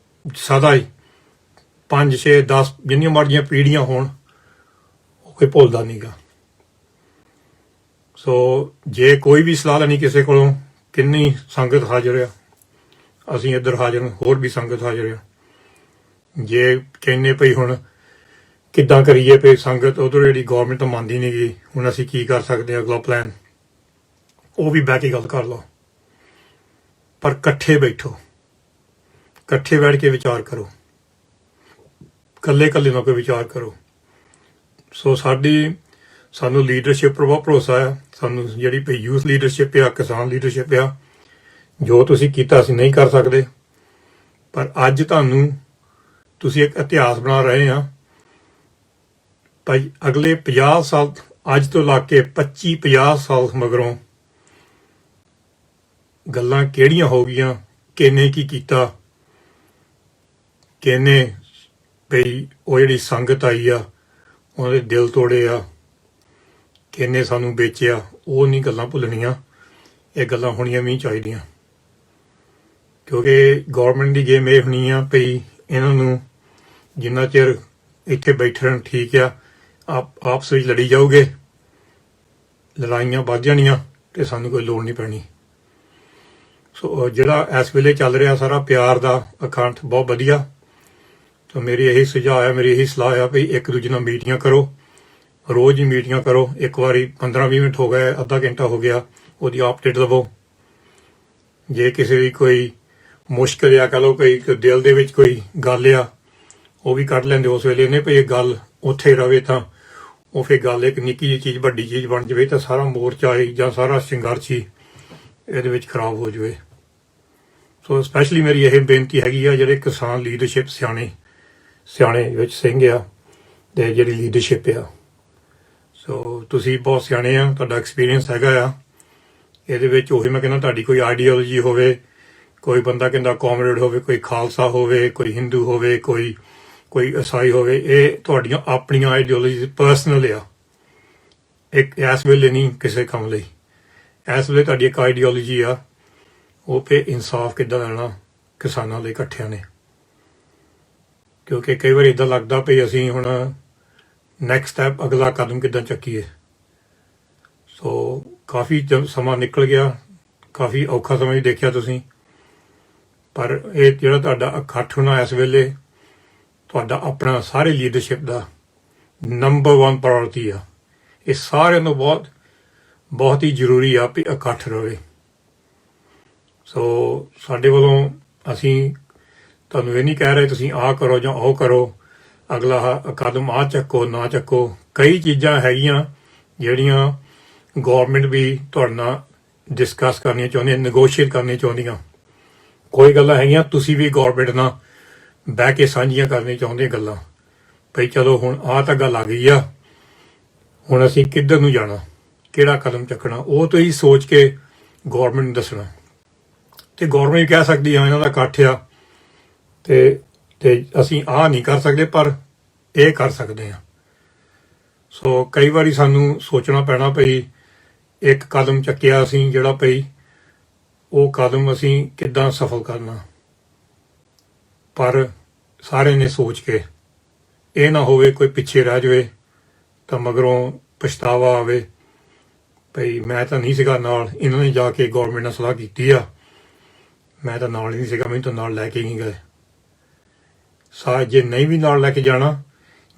ਸਦਾ ਹੀ 5 6 10 ਜਿੰਨੀਆਂ ਮਰਜ਼ੀਆਂ ਪੀੜ੍ਹੀਆਂ ਹੋਣ, ਉਹ ਕੋਈ ਭੁੱਲਦਾ ਨਹੀਂਗਾ। ਸੋ ਜੇ ਕੋਈ ਵੀ ਸਲਾਹ ਲੈਣੀ ਕਿਸੇ ਕੋਲੋਂ, ਕਿੰਨੀ ਸੰਗਤ ਹਾਜ਼ਰ ਆ, ਅਸੀਂ ਇੱਧਰ ਹਾਜ਼ਰ, ਹੋਰ ਵੀ ਸੰਗਤ ਹਾਜ਼ਰ ਆ। ਜੇ ਕਹਿੰਦੇ ਭਈ ਹੁਣ ਕਿੱਦਾਂ ਕਰੀਏ, ਭਈ ਸੰਗਤ ਉਧਰ ਜਿਹੜੀ ਗੌਰਮੈਂਟ ਮੰਨਦੀ ਨਹੀਂ ਗਈ, ਹੁਣ ਅਸੀਂ ਕੀ ਕਰ ਸਕਦੇ ਹਾਂ ਅਗਲਾ ਪਲਾਨ, ਉਹ ਵੀ ਬਹਿ ਕੇ ਗੱਲ ਕਰ ਲਓ। ਪਰ ਇਕੱਠੇ ਬੈਠੋ, ਇਕੱਠੇ ਬੈਠ ਕੇ ਵਿਚਾਰ ਕਰੋ, ਇਕੱਲੇ ਇਕੱਲੇ ਨਾ ਕੋਈ ਵਿਚਾਰ ਕਰੋ। ਸੋ ਸਾਨੂੰ ਲੀਡਰਸ਼ਿਪ ਪਰ ਬਹੁਤ ਭਰੋਸਾ ਆ। ਸਾਨੂੰ ਜਿਹੜੀ ਭਈ ਯੂਥ ਲੀਡਰਸ਼ਿਪ ਆ, ਕਿਸਾਨ ਲੀਡਰਸ਼ਿਪ ਆ, ਜੋ ਤੁਸੀਂ ਕੀਤਾ ਅਸੀਂ ਨਹੀਂ ਕਰ ਸਕਦੇ, ਪਰ ਅੱਜ ਤੁਸੀਂ ਇੱਕ ਇਤਿਹਾਸ ਬਣਾ ਰਹੇ ਆ ਭਾਈ। ਅਗਲੇ 50 ਸਾਲ, ਅੱਜ ਤੋਂ ਲਾ ਕੇ 25-50 ਸਾਲ ਮਗਰੋਂ ਗੱਲਾਂ ਕਿਹੜੀਆਂ ਹੋ ਗਈਆਂ, ਕਿਹਨੇ ਕੀ ਕੀਤਾ, ਕਿਹਨੇ ਭਈ ਉਹ ਜਿਹੜੀ ਸੰਗਤ ਆਈ ਆ ਉਹਦੇ ਦਿਲ ਤੋੜੇ ਆ, ਕਿਹਨੇ ਸਾਨੂੰ ਵੇਚਿਆ, ਉਹ ਨਹੀਂ ਗੱਲਾਂ ਭੁੱਲਣੀਆਂ। ਇਹ ਗੱਲਾਂ ਹੋਣੀਆਂ ਵੀ ਚਾਹੀਦੀਆਂ, ਕਿਉਂਕਿ ਗੌਰਮੈਂਟ ਦੀ ਗੇਮ ਇਹ ਹੋਣੀ ਆ ਭਈ ਇਹਨਾਂ ਨੂੰ ਜਿੰਨਾ ਚਿਰ ਇੱਥੇ ਬੈਠਣ ਠੀਕ ਆ, ਆਪਸ ਵਿੱਚ ਲੜੀ ਜਾਓਗੇ, ਲੜਾਈਆਂ ਵੱਧ ਜਾਣੀਆਂ ਤੇ ਸਾਨੂੰ ਕੋਈ ਲੋੜ ਨਹੀਂ ਪੈਣੀ। ਸੋ ਜਿਹੜਾ ਇਸ ਵੇਲੇ ਚੱਲ ਰਿਹਾ ਸਾਰਾ ਪਿਆਰ ਦਾ ਅਖੰਡ ਬਹੁਤ ਵਧੀਆ। ਤਾਂ ਮੇਰੀ ਇਹੀ ਸੁਝਾਅ ਹੈ, ਮੇਰੀ ਇਹੀ ਸਲਾਹ ਆ ਵੀ ਇੱਕ ਦੂਜੇ ਨਾਲ ਮੀਟਿੰਗਾਂ ਕਰੋ, ਰੋਜ਼ ਹੀ ਮੀਟਿੰਗਾਂ ਕਰੋ। ਇੱਕ ਵਾਰੀ 15-20 ਮਿੰਟ ਹੋ ਗਏ, ਅੱਧਾ ਘੰਟਾ ਹੋ ਗਿਆ, ਉਹਦੀ ਅਪਡੇਟ ਲਵੋ। ਜੇ ਕਿਸੇ ਦੀ ਕੋਈ ਮੁਸ਼ਕਿਲ ਆ, ਕਹ ਲਓ ਕੋਈ ਦਿਲ ਦੇ ਵਿੱਚ ਕੋਈ ਗੱਲ ਆ, ਉਹ ਵੀ ਕੱਢ ਲੈਂਦੇ ਉਸ ਵੇਲੇ ਨੇ, ਭਈ ਇਹ ਗੱਲ ਉੱਥੇ ਰਵੇ ਤਾਂ ਉਹ ਫਿਰ ਗੱਲ ਇੱਕ ਨਿੱਕੀ ਜਿਹੀ ਚੀਜ਼ ਵੱਡੀ ਚੀਜ਼ ਬਣ ਜਾਵੇ ਤਾਂ ਸਾਰਾ ਮੋਰਚਾ ਹੀ ਜਾਂ ਸਾਰਾ ਸੰਘਰਸ਼ ਹੀ ਇਹਦੇ ਵਿੱਚ ਖਰਾਬ ਹੋ ਜਾਵੇ। ਸੋ ਸਪੈਸ਼ਲੀ ਮੇਰੀ ਇਹ ਬੇਨਤੀ ਹੈਗੀ ਆ, ਜਿਹੜੇ ਕਿਸਾਨ ਲੀਡਰਸ਼ਿਪ ਸਿਆਣੇ ਵਿੱਚ ਸਿੰਘ ਆ ਤੇ ਜਿਹੜੀ ਲੀਡਰਸ਼ਿਪ ਆ, ਸੋ ਤੁਸੀਂ ਬਹੁਤ ਸਿਆਣੇ ਆ, ਤੁਹਾਡਾ ਐਕਸਪੀਰੀਅੰਸ ਹੈਗਾ ਆ ਇਹਦੇ ਵਿੱਚ। ਉਹੀ ਮੈਂ ਕਹਿੰਦਾ, ਤੁਹਾਡੀ ਕੋਈ ਆਈਡੀਓਲੋਜੀ ਹੋਵੇ, ਕੋਈ ਬੰਦਾ ਕਹਿੰਦਾ ਕਾਮਰੇਡ ਹੋਵੇ, ਕੋਈ ਖਾਲਸਾ ਹੋਵੇ, ਕੋਈ ਹਿੰਦੂ ਹੋਵੇ, ਕੋਈ ਈਸਾਈ ਹੋਵੇ, ਇਹ ਤੁਹਾਡੀਆਂ ਆਪਣੀਆਂ ਆਈਡੀਓਲੋਜੀ ਪਰਸਨਲ ਆ। ਇੱਕ ਇਸ ਵੇਲੇ ਨਹੀਂ ਕਿਸੇ ਕੰਮ ਲਈ, ਇਸ ਵੇਲੇ ਤੁਹਾਡੀ ਇੱਕ ਆਈਡੀਓਲੋਜੀ ਆ, ਉਹ ਤੇ ਇਨਸਾਫ ਕਿੱਦਾਂ ਲੈਣਾ ਕਿਸਾਨਾਂ ਲਈ ਇਕੱਠਿਆਂ ਨੇ। ਕਿਉਂਕਿ ਕਈ ਵਾਰ ਇੱਦਾਂ ਲੱਗਦਾ ਵੀ ਅਸੀਂ ਹੁਣ ਨੈਕਸਟ ਸਟੈਪ, ਅਗਲਾ ਕਦਮ ਕਿੱਦਾਂ ਚੱਕੀਏ। ਸੋ ਕਾਫੀ ਸਮਾਂ ਨਿਕਲ ਗਿਆ, ਕਾਫੀ ਔਖਾ ਸਮਾਂ ਵੀ ਦੇਖਿਆ ਤੁਸੀਂ, ਪਰ ਇਹ ਜਿਹੜਾ ਤੁਹਾਡਾ ਇਕੱਠ ਹੋਣਾ ਇਸ ਵੇਲੇ ਤੁਹਾਡਾ ਆਪਣਾ ਸਾਰੇ ਲੀਡਰਸ਼ਿਪ ਦਾ ਨੰਬਰ 1 ਪ੍ਰਾਇੋਰਟੀ ਆ। ਇਹ ਸਾਰਿਆਂ ਨੂੰ ਬਹੁਤ ਹੀ ਜ਼ਰੂਰੀ ਆ ਵੀ ਇਕੱਠ ਰਹੇ। ਸੋ ਸਾਡੇ ਵੱਲੋਂ ਅਸੀਂ ਤੁਹਾਨੂੰ ਇਹ ਨਹੀਂ ਕਹਿ ਰਹੇ ਤੁਸੀਂ ਆਹ ਕਰੋ ਜਾਂ ਉਹ ਕਰੋ, ਅਗਲਾ ਕਦਮ ਆਹ ਚੱਕੋ ਨਾ ਚੱਕੋ। ਕਈ ਚੀਜ਼ਾਂ ਹੈਗੀਆਂ ਜਿਹੜੀਆਂ ਗੌਰਮੈਂਟ ਵੀ ਤੁਹਾਡੇ ਨਾਲ ਡਿਸਕਸ ਕਰਨੀਆਂ ਚਾਹੁੰਦੀਆਂ, ਨੈਗੋਸ਼ੀਏਟ ਕਰਨੀਆਂ ਚਾਹੁੰਦੀਆਂ। ਕੋਈ ਗੱਲਾਂ ਹੈਗੀਆਂ ਤੁਸੀਂ ਵੀ ਗੌਰਮੈਂਟ ਨਾਲ ਬਹਿ ਕੇ ਸਾਂਝੀਆਂ ਕਰਨੀਆਂ ਚਾਹੁੰਦੇ ਗੱਲਾਂ, ਭਈ ਚਲੋ ਹੁਣ ਆਹ ਤਾਂ ਗੱਲ ਆ ਗਈ ਆ, ਹੁਣ ਅਸੀਂ ਕਿੱਧਰ ਨੂੰ ਜਾਣਾ, ਕਿਹੜਾ ਕਦਮ ਚੱਕਣਾ, ਉਹ ਤੋਂ ਹੀ ਸੋਚ ਕੇ ਗੌਰਮੈਂਟ ਨੂੰ ਦੱਸਣਾ। ਤੇ ਗੌਰਮੈਂਟ ਵੀ ਕਹਿ ਸਕਦੀ ਆ ਇਹਨਾਂ ਦਾ ਇਕੱਠ ਆ ਤੇ ਅਸੀਂ ਆਹ ਨਹੀਂ ਕਰ ਸਕਦੇ, ਪਰ ਇਹ ਕਰ ਸਕਦੇ ਆ। ਸੋ ਕਈ ਵਾਰੀ ਸਾਨੂੰ ਸੋਚਣਾ ਪੈਣਾ ਭਈ ਇੱਕ ਕਦਮ ਚੱਕਿਆ ਅਸੀਂ ਜਿਹੜਾ ਭਈ ਉਹ ਕਦਮ ਅਸੀਂ ਕਿੱਦਾਂ ਸਫਲ ਕਰਨਾ, ਪਰ ਸਾਰਿਆਂ ਨੇ ਸੋਚ ਕੇ, ਇਹ ਨਾ ਹੋਵੇ ਕੋਈ ਪਿੱਛੇ ਰਹਿ ਜਾਵੇ ਤਾਂ ਮਗਰੋਂ ਪਛਤਾਵਾ ਆਵੇ ਭਈ ਮੈਂ ਤਾਂ ਨਹੀਂ ਸੀਗਾ ਨਾਲ, ਇਹਨਾਂ ਨੇ ਜਾ ਕੇ ਗੌਰਮੈਂਟ ਨਾਲ ਸਲਾਹ ਕੀਤੀ ਆ, ਮੈਂ ਤਾਂ ਨਾਲ ਹੀ ਨਹੀਂ ਸੀਗਾ, ਮੈਨੂੰ ਤਾਂ ਨਾਲ ਲੈ ਕੇ ਨਹੀਂ ਗਏ। ਜੇ ਨਹੀਂ ਵੀ ਨਾਲ ਲੈ ਕੇ ਜਾਣਾ,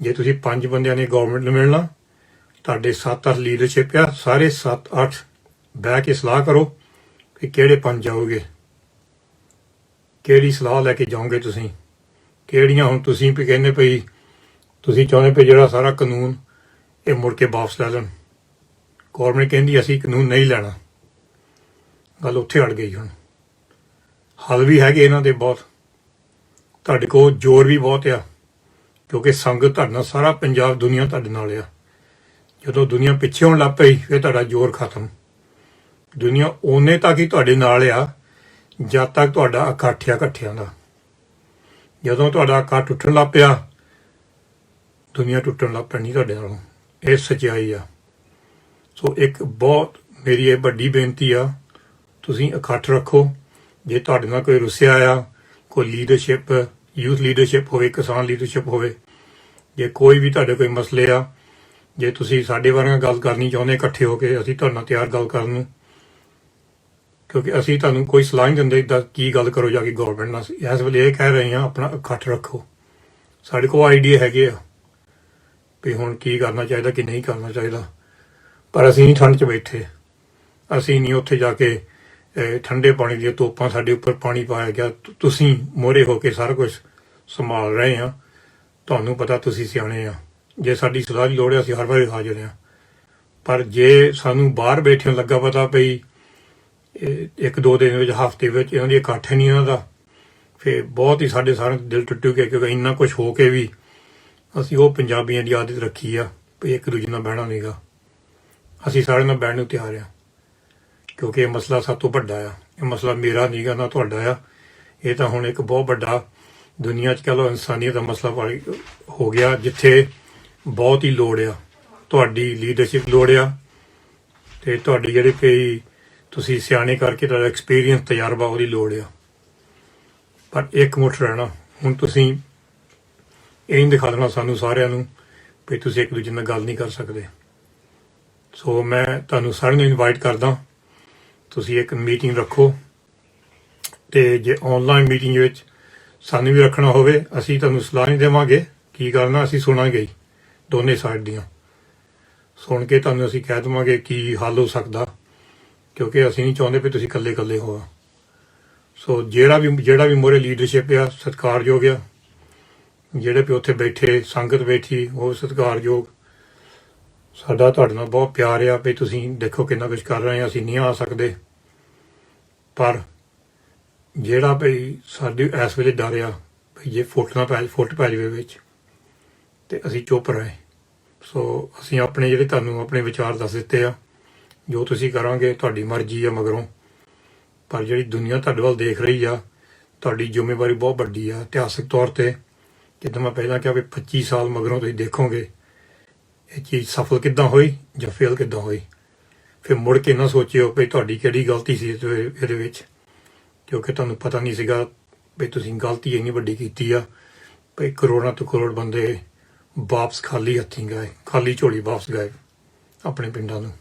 ਜੇ ਤੁਸੀਂ 5 ਬੰਦਿਆਂ ਨੇ ਗੌਰਮੈਂਟ ਨੂੰ ਮਿਲਣਾ, ਤੁਹਾਡੇ 7-8 ਲੀਡਰਸ਼ਿਪ ਆ, ਸਾਰੇ 7-8 ਬਹਿ ਕੇ ਸਲਾਹ ਕਰੋ ਕਿ ਕਿਹੜੇ 5 ਜਾਓਗੇ, ਕਿਹੜੀ ਸਲਾਹ ਲੈ ਕੇ ਜਾਓਗੇ ਤੁਸੀਂ, ਕਿਹੜੀਆਂ ਹੁਣ ਤੁਸੀਂ ਵੀ ਕਹਿੰਦੇ ਭਈ ਤੁਸੀਂ ਚਾਹੁੰਦੇ ਭਈ ਜਿਹੜਾ ਸਾਰਾ ਕਾਨੂੰਨ ਇਹ ਮੁੜ ਕੇ ਵਾਪਸ ਲੈ ਲੈਣ। ਗੌਰਮੈਂਟ ਕਹਿੰਦੀ ਅਸੀਂ ਕਾਨੂੰਨ ਨਹੀਂ ਲੈਣਾ, ਗੱਲ ਉੱਥੇ ਅੜ ਗਈ। ਹੁਣ ਹੱਲ ਵੀ ਹੈਗੇ ਇਹਨਾਂ ਦੇ ਬਹੁਤ, ਤੁਹਾਡੇ ਕੋਲ ਜ਼ੋਰ ਵੀ ਬਹੁਤ ਆ, ਕਿਉਂਕਿ ਸੰਗਤ ਤੁਹਾਡੇ ਨਾਲ, ਸਾਰਾ ਪੰਜਾਬ ਦੁਨੀਆ ਤੁਹਾਡੇ ਨਾਲ ਆ। ਜਦੋਂ ਦੁਨੀਆ ਪਿੱਛੇ ਹੋਣ ਲੱਗ ਪਈ ਫਿਰ ਤੁਹਾਡਾ ਜ਼ੋਰ ਖਤਮ। ਦੁਨੀਆ ਓਨੇ ਤੱਕ ਹੀ ਤੁਹਾਡੇ ਨਾਲ ਆ ਜਦ ਤੱਕ ਤੁਹਾਡਾ ਇਕੱਠ ਆ ਇਕੱਠਿਆਂ ਦਾ। ਜਦੋਂ ਤੁਹਾਡਾ ਇਕੱਠ ਟੁੱਟਣ ਲੱਗ ਪਿਆ, ਦੁਨੀਆ ਟੁੱਟਣ ਲੱਗ ਪੈਣੀ ਤੁਹਾਡੇ ਨਾਲੋਂ। ਇਹ ਸੱਚਾਈ ਆ। ਸੋ ਇੱਕ ਬਹੁਤ ਮੇਰੀ ਇਹ ਵੱਡੀ ਬੇਨਤੀ ਆ, ਤੁਸੀਂ ਇਕੱਠ ਰੱਖੋ। ਜੇ ਤੁਹਾਡੇ ਨਾਲ ਕੋਈ ਰੁੱਸਿਆ ਆ, ਕੋਈ ਲੀਡਰਸ਼ਿਪ, ਯੂਥ ਲੀਡਰਸ਼ਿਪ ਹੋਵੇ, ਕਿਸਾਨ ਲੀਡਰਸ਼ਿਪ ਹੋਵੇ, ਜੇ ਕੋਈ ਵੀ ਤੁਹਾਡੇ ਕੋਈ ਮਸਲੇ ਆ, ਜੇ ਤੁਸੀਂ ਸਾਡੇ ਬਾਰੇ ਗੱਲ ਕਰਨੀ ਚਾਹੁੰਦੇ ਇਕੱਠੇ ਹੋ ਕੇ, ਅਸੀਂ ਤੁਹਾਡੇ ਨਾਲ ਤਿਆਰ ਗੱਲ ਕਰਨ ਨੂੰ। ਕਿਉਂਕਿ ਅਸੀਂ ਤੁਹਾਨੂੰ ਕੋਈ ਸਲਾਹ ਨਹੀਂ ਦਿੰਦੇ ਇੱਦਾਂ ਕੀ ਗੱਲ ਕਰੋ ਜਾ ਕੇ ਗੌਰਮੈਂਟ ਨਾਲ। ਇਸ ਵੇਲੇ ਇਹ ਕਹਿ ਰਹੇ ਹਾਂ ਆਪਣਾ ਇਕੱਠ ਰੱਖੋ। ਸਾਡੇ ਕੋਲ ਆਈਡੀਆ ਹੈਗੇ ਆ ਵੀ ਹੁਣ ਕੀ ਕਰਨਾ ਚਾਹੀਦਾ ਕੀ ਨਹੀਂ ਕਰਨਾ ਚਾਹੀਦਾ, ਪਰ ਅਸੀਂ ਨਹੀਂ ਠੰਡ 'ਚ ਬੈਠੇ। ਅਸੀਂ ਨਹੀਂ ਉੱਥੇ ਜਾ ਕੇ ਠੰਡੇ ਪਾਣੀ ਦੀਆਂ ਤੋਪਾਂ ਸਾਡੇ ਉੱਪਰ ਪਾਣੀ ਪਾਇਆ ਗਿਆ। ਤੁਸੀਂ ਮੋਹਰੇ ਹੋ ਕੇ ਸਾਰਾ ਕੁਝ ਸੰਭਾਲ ਰਹੇ ਆ। ਤੁਹਾਨੂੰ ਪਤਾ ਤੁਸੀਂ ਸਿਆਣੇ ਆ। ਜੇ ਸਾਡੀ ਸਲਾਹ ਦੀ ਲੋੜ ਹੈ ਅਸੀਂ ਹਰ ਵਾਰੀ ਹਾਜ਼ਰ ਹਾਂ। ਪਰ ਜੇ ਸਾਨੂੰ ਬਾਹਰ ਬੈਠਿਆਂ ਲੱਗਾ ਪਤਾ ਪਈ ਇੱਕ ਦੋ ਦਿਨ ਵਿੱਚ, ਹਫ਼ਤੇ ਵਿੱਚ ਇਹਨਾਂ ਦੀ ਇਕੱਠ ਨਹੀਂ ਇਹਨਾਂ ਦਾ, ਫਿਰ ਬਹੁਤ ਹੀ ਸਾਡੇ ਸਾਰੇ ਦਿਲ ਟੁੱਟੂਗੇ। ਕਿਉਂਕਿ ਇੰਨਾ ਕੁਝ ਹੋ ਕੇ ਵੀ ਅਸੀਂ ਉਹ ਪੰਜਾਬੀਆਂ ਦੀ ਆਦਤ ਰੱਖੀ ਆ ਵੀ ਇੱਕ ਦੂਜੇ ਨਾਲ ਬਹਿਣਾ ਨਹੀਂਗਾ। ਅਸੀਂ ਸਾਰਿਆਂ ਨਾਲ ਬਹਿਣ ਨੂੰ ਤਿਆਰ ਆ, ਕਿਉਂਕਿ ਇਹ ਮਸਲਾ ਸਭ ਤੋਂ ਵੱਡਾ ਆ। ਇਹ ਮਸਲਾ ਮੇਰਾ ਨਹੀਂਗਾ ਨਾ ਤੁਹਾਡਾ ਆ। ਇਹ ਤਾਂ ਹੁਣ ਇੱਕ ਬਹੁਤ ਵੱਡਾ ਦੁਨੀਆ 'ਚ ਕਹਿ ਲਓ ਇਨਸਾਨੀਅਤ ਦਾ ਮਸਲਾ ਹੋ ਗਿਆ, ਜਿੱਥੇ ਬਹੁਤ ਹੀ ਲੋੜ ਆ ਤੁਹਾਡੀ ਲੀਡਰਸ਼ਿਪ ਲੋੜ ਆ, ਅਤੇ ਤੁਹਾਡੀ ਜਿਹੜੇ ਕਈ ਤੁਸੀਂ ਸਿਆਣੇ ਕਰਕੇ ਤੁਹਾਡਾ ਐਕਸਪੀਰੀਅੰਸ ਤਜਰਬਾ ਉਹਦੀ ਲੋੜ ਆ। ਪਰ ਇੱਕ ਮੁੱਠ ਰਹਿਣਾ। ਹੁਣ ਤੁਸੀਂ ਇਹ ਨਹੀਂ ਦਿਖਾ ਦੇਣਾ ਸਾਨੂੰ ਸਾਰਿਆਂ ਨੂੰ ਵੀ ਤੁਸੀਂ ਇੱਕ ਦੂਜੇ ਨਾਲ ਗੱਲ ਨਹੀਂ ਕਰ ਸਕਦੇ। ਸੋ ਮੈਂ ਤੁਹਾਨੂੰ ਸਾਰਿਆਂ ਨੂੰ ਇਨਵਾਈਟ ਕਰਦਾ, ਤੁਸੀਂ ਇੱਕ ਮੀਟਿੰਗ ਰੱਖੋ। ਅਤੇ ਜੇ ਔਨਲਾਈਨ ਮੀਟਿੰਗ ਵਿੱਚ ਸਾਨੂੰ ਵੀ ਰੱਖਣਾ ਹੋਵੇ, ਅਸੀਂ ਤੁਹਾਨੂੰ ਸਲਾਹ ਨਹੀਂ ਦੇਵਾਂਗੇ ਕੀ ਕਰਨਾ, ਅਸੀਂ ਸੁਣਾਂਗੇ ਹੀ ਦੋਨੇ ਸਾਈਡ ਦੀਆਂ। ਸੁਣ ਕੇ ਤੁਹਾਨੂੰ ਅਸੀਂ ਕਹਿ ਦੇਵਾਂਗੇ ਕੀ ਹੱਲ ਹੋ ਸਕਦਾ, ਕਿਉਂਕਿ ਅਸੀਂ ਨਹੀਂ ਚਾਹੁੰਦੇ ਵੀ ਤੁਸੀਂ ਇਕੱਲੇ ਇਕੱਲੇ ਹੋ। ਸੋ ਜਿਹੜਾ ਵੀ ਮੋਹਰੇ ਲੀਡਰਸ਼ਿਪ ਆ ਸਤਿਕਾਰਯੋਗ ਆ, ਜਿਹੜੇ ਵੀ ਉੱਥੇ ਬੈਠੇ ਸੰਗਤ ਬੈਠੀ ਉਹ ਸਤਿਕਾਰਯੋਗ। ਸਾਡਾ ਤੁਹਾਡੇ ਨਾਲ ਬਹੁਤ ਪਿਆਰ ਆ ਵੀ ਤੁਸੀਂ ਦੇਖੋ ਕਿੰਨਾ ਕੁਝ ਕਰ ਰਹੇ ਆ। ਅਸੀਂ ਨਹੀਂ ਆ ਸਕਦੇ, ਪਰ ਜਿਹੜਾ ਭਈ ਸਾਡੇ ਇਸ ਵੇਲੇ ਡਰ ਆ ਵੀ ਜੇ ਫੁੱਟ ਪੈ ਜਾਵੇ ਵਿੱਚ, ਅਤੇ ਅਸੀਂ ਚੁੱਪ ਰਹੇ। ਸੋ ਅਸੀਂ ਆਪਣੇ ਜਿਹੜੇ ਤੁਹਾਨੂੰ ਆਪਣੇ ਵਿਚਾਰ ਦੱਸ ਦਿੱਤੇ ਆ, ਜੋ ਤੁਸੀਂ ਕਰਾਂਗੇ ਤੁਹਾਡੀ ਮਰਜ਼ੀ ਆ ਮਗਰੋਂ। ਪਰ ਜਿਹੜੀ ਦੁਨੀਆ ਤੁਹਾਡੇ ਵੱਲ ਦੇਖ ਰਹੀ ਆ, ਤੁਹਾਡੀ ਜ਼ਿੰਮੇਵਾਰੀ ਬਹੁਤ ਵੱਡੀ ਆ ਇਤਿਹਾਸਕ ਤੌਰ 'ਤੇ। ਜਿੱਦਾਂ ਮੈਂ ਪਹਿਲਾਂ ਕਿਹਾ ਵੀ 25 ਸਾਲ ਮਗਰੋਂ ਤੁਸੀਂ ਦੇਖੋਗੇ ਇਹ ਚੀਜ਼ ਸਫਲ ਕਿੱਦਾਂ ਹੋਈ ਜਾਂ ਫੇਲ ਕਿੱਦਾਂ ਹੋਈ। ਫਿਰ ਮੁੜ ਕੇ ਨਾ ਸੋਚਿਓ ਵੀ ਤੁਹਾਡੀ ਕਿਹੜੀ ਗਲਤੀ ਸੀ ਇਹਦੇ ਵਿੱਚ, ਕਿਉਂਕਿ ਤੁਹਾਨੂੰ ਪਤਾ ਨਹੀਂ ਸੀਗਾ ਵੀ ਤੁਸੀਂ ਗਲਤੀ ਇੰਨੀ ਵੱਡੀ ਕੀਤੀ ਆ ਵੀ ਕਰੋੜਾਂ ਤੋਂ ਕਰੋੜ ਬੰਦੇ ਵਾਪਸ ਖਾਲੀ ਹੱਥੀਂ ਗਏ, ਖਾਲੀ ਝੋਲੀ ਵਾਪਸ ਗਏ ਆਪਣੇ ਪਿੰਡਾਂ ਨੂੰ।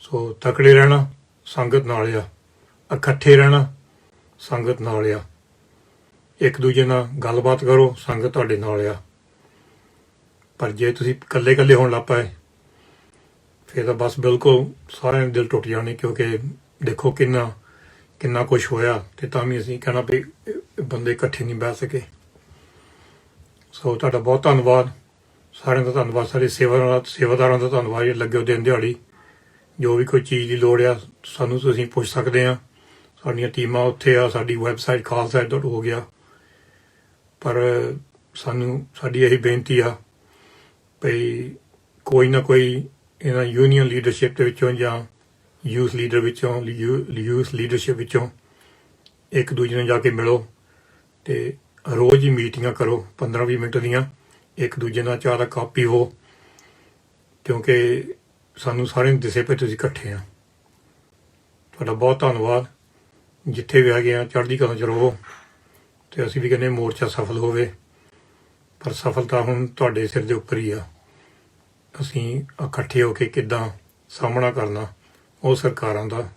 ਸੋ ਤਕੜੇ ਰਹਿਣਾ, ਸੰਗਤ ਨਾਲ ਆ। ਇਕੱਠੇ ਰਹਿਣਾ, ਸੰਗਤ ਨਾਲ ਆ। ਇੱਕ ਦੂਜੇ ਨਾਲ ਗੱਲਬਾਤ ਕਰੋ, ਸੰਗਤ ਤੁਹਾਡੇ ਨਾਲ ਆ। ਪਰ ਜੇ ਤੁਸੀਂ ਇਕੱਲੇ ਇਕੱਲੇ ਹੋਣ ਲੱਗ ਪਏ ਫਿਰ ਤਾਂ ਬਸ ਬਿਲਕੁਲ ਸਾਰਿਆਂ ਦੇ ਦਿਲ ਟੁੱਟ ਜਾਣੇ। ਕਿਉਂਕਿ ਦੇਖੋ ਕਿੰਨਾ ਕੁਛ ਹੋਇਆ ਅਤੇ ਤਾਂ ਵੀ ਅਸੀਂ ਕਹਿਣਾ ਵੀ ਬੰਦੇ ਇਕੱਠੇ ਨਹੀਂ ਬਹਿ ਸਕੇ। ਸੋ ਤੁਹਾਡਾ ਬਹੁਤ ਧੰਨਵਾਦ, ਸਾਰਿਆਂ ਦਾ ਧੰਨਵਾਦ, ਸਾਰੇ ਸੇਵਾਦਾਰਾਂ ਦਾ ਧੰਨਵਾਦ ਜਿਹੜੇ ਲੱਗੇ ਹੋ ਦਿਨ ਦਿਹਾੜੀ। ਜੋ ਵੀ ਕੋਈ ਚੀਜ਼ ਦੀ ਲੋੜ ਆ ਸਾਨੂੰ ਤੁਸੀਂ ਪੁੱਛ ਸਕਦੇ ਆ। ਸਾਡੀਆਂ ਟੀਮਾਂ ਉੱਥੇ ਆ, ਸਾਡੀ ਵੈਬਸਾਈਟ khalsa.org ਆ। ਪਰ ਸਾਨੂੰ ਸਾਡੀ ਇਹੀ ਬੇਨਤੀ ਆ ਭਈ ਕੋਈ ਨਾ ਕੋਈ ਇਹਨਾਂ ਯੂਨੀਅਨ ਲੀਡਰਸ਼ਿਪ ਦੇ ਵਿੱਚੋਂ ਜਾਂ ਯੂਥ ਲੀਡਰਸ਼ਿਪ ਵਿੱਚੋਂ ਇੱਕ ਦੂਜੇ ਨੂੰ ਜਾ ਕੇ ਮਿਲੋ ਅਤੇ ਰੋਜ਼ ਹੀ ਮੀਟਿੰਗਾਂ ਕਰੋ 15-20 ਮਿੰਟ ਦੀਆਂ। ਇੱਕ ਦੂਜੇ ਨਾਲ ਚਾਹ ਦਾ ਕੱਪ ਪੀਵੋ, ਕਿਉਂਕਿ ਸਾਨੂੰ ਸਾਰਿਆਂ ਨੂੰ ਦਿਸੇ ਪਏ ਤੁਸੀਂ ਇਕੱਠੇ ਆ। ਤੁਹਾਡਾ ਬਹੁਤ ਧੰਨਵਾਦ। ਜਿੱਥੇ ਵੀ ਹੈਗੇ ਆ ਚੜ੍ਹਦੀ ਕਲਾ 'ਚ ਰਹੋ, ਅਤੇ ਅਸੀਂ ਵੀ ਕਹਿੰਦੇ ਮੋਰਚਾ ਸਫਲ ਹੋਵੇ। ਪਰ ਸਫਲਤਾ ਹੁਣ ਤੁਹਾਡੇ ਸਿਰ ਦੇ ਉੱਪਰ ਹੀ ਆ। ਅਸੀਂ ਇਕੱਠੇ ਹੋ ਕੇ ਕਿੱਦਾਂ ਸਾਹਮਣਾ ਕਰਨਾ ਉਹ ਸਰਕਾਰਾਂ ਦਾ,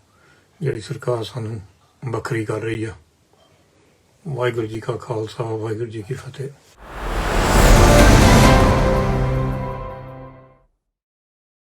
ਜਿਹੜੀ ਸਰਕਾਰ ਸਾਨੂੰ ਵੱਖਰੀ ਕਰ ਰਹੀ ਆ। ਵਾਹਿਗੁਰੂ ਜੀ ਕਾ ਖਾਲਸਾ, ਵਾਹਿਗੁਰੂ ਜੀ ਕੀ ਫਤਿਹ।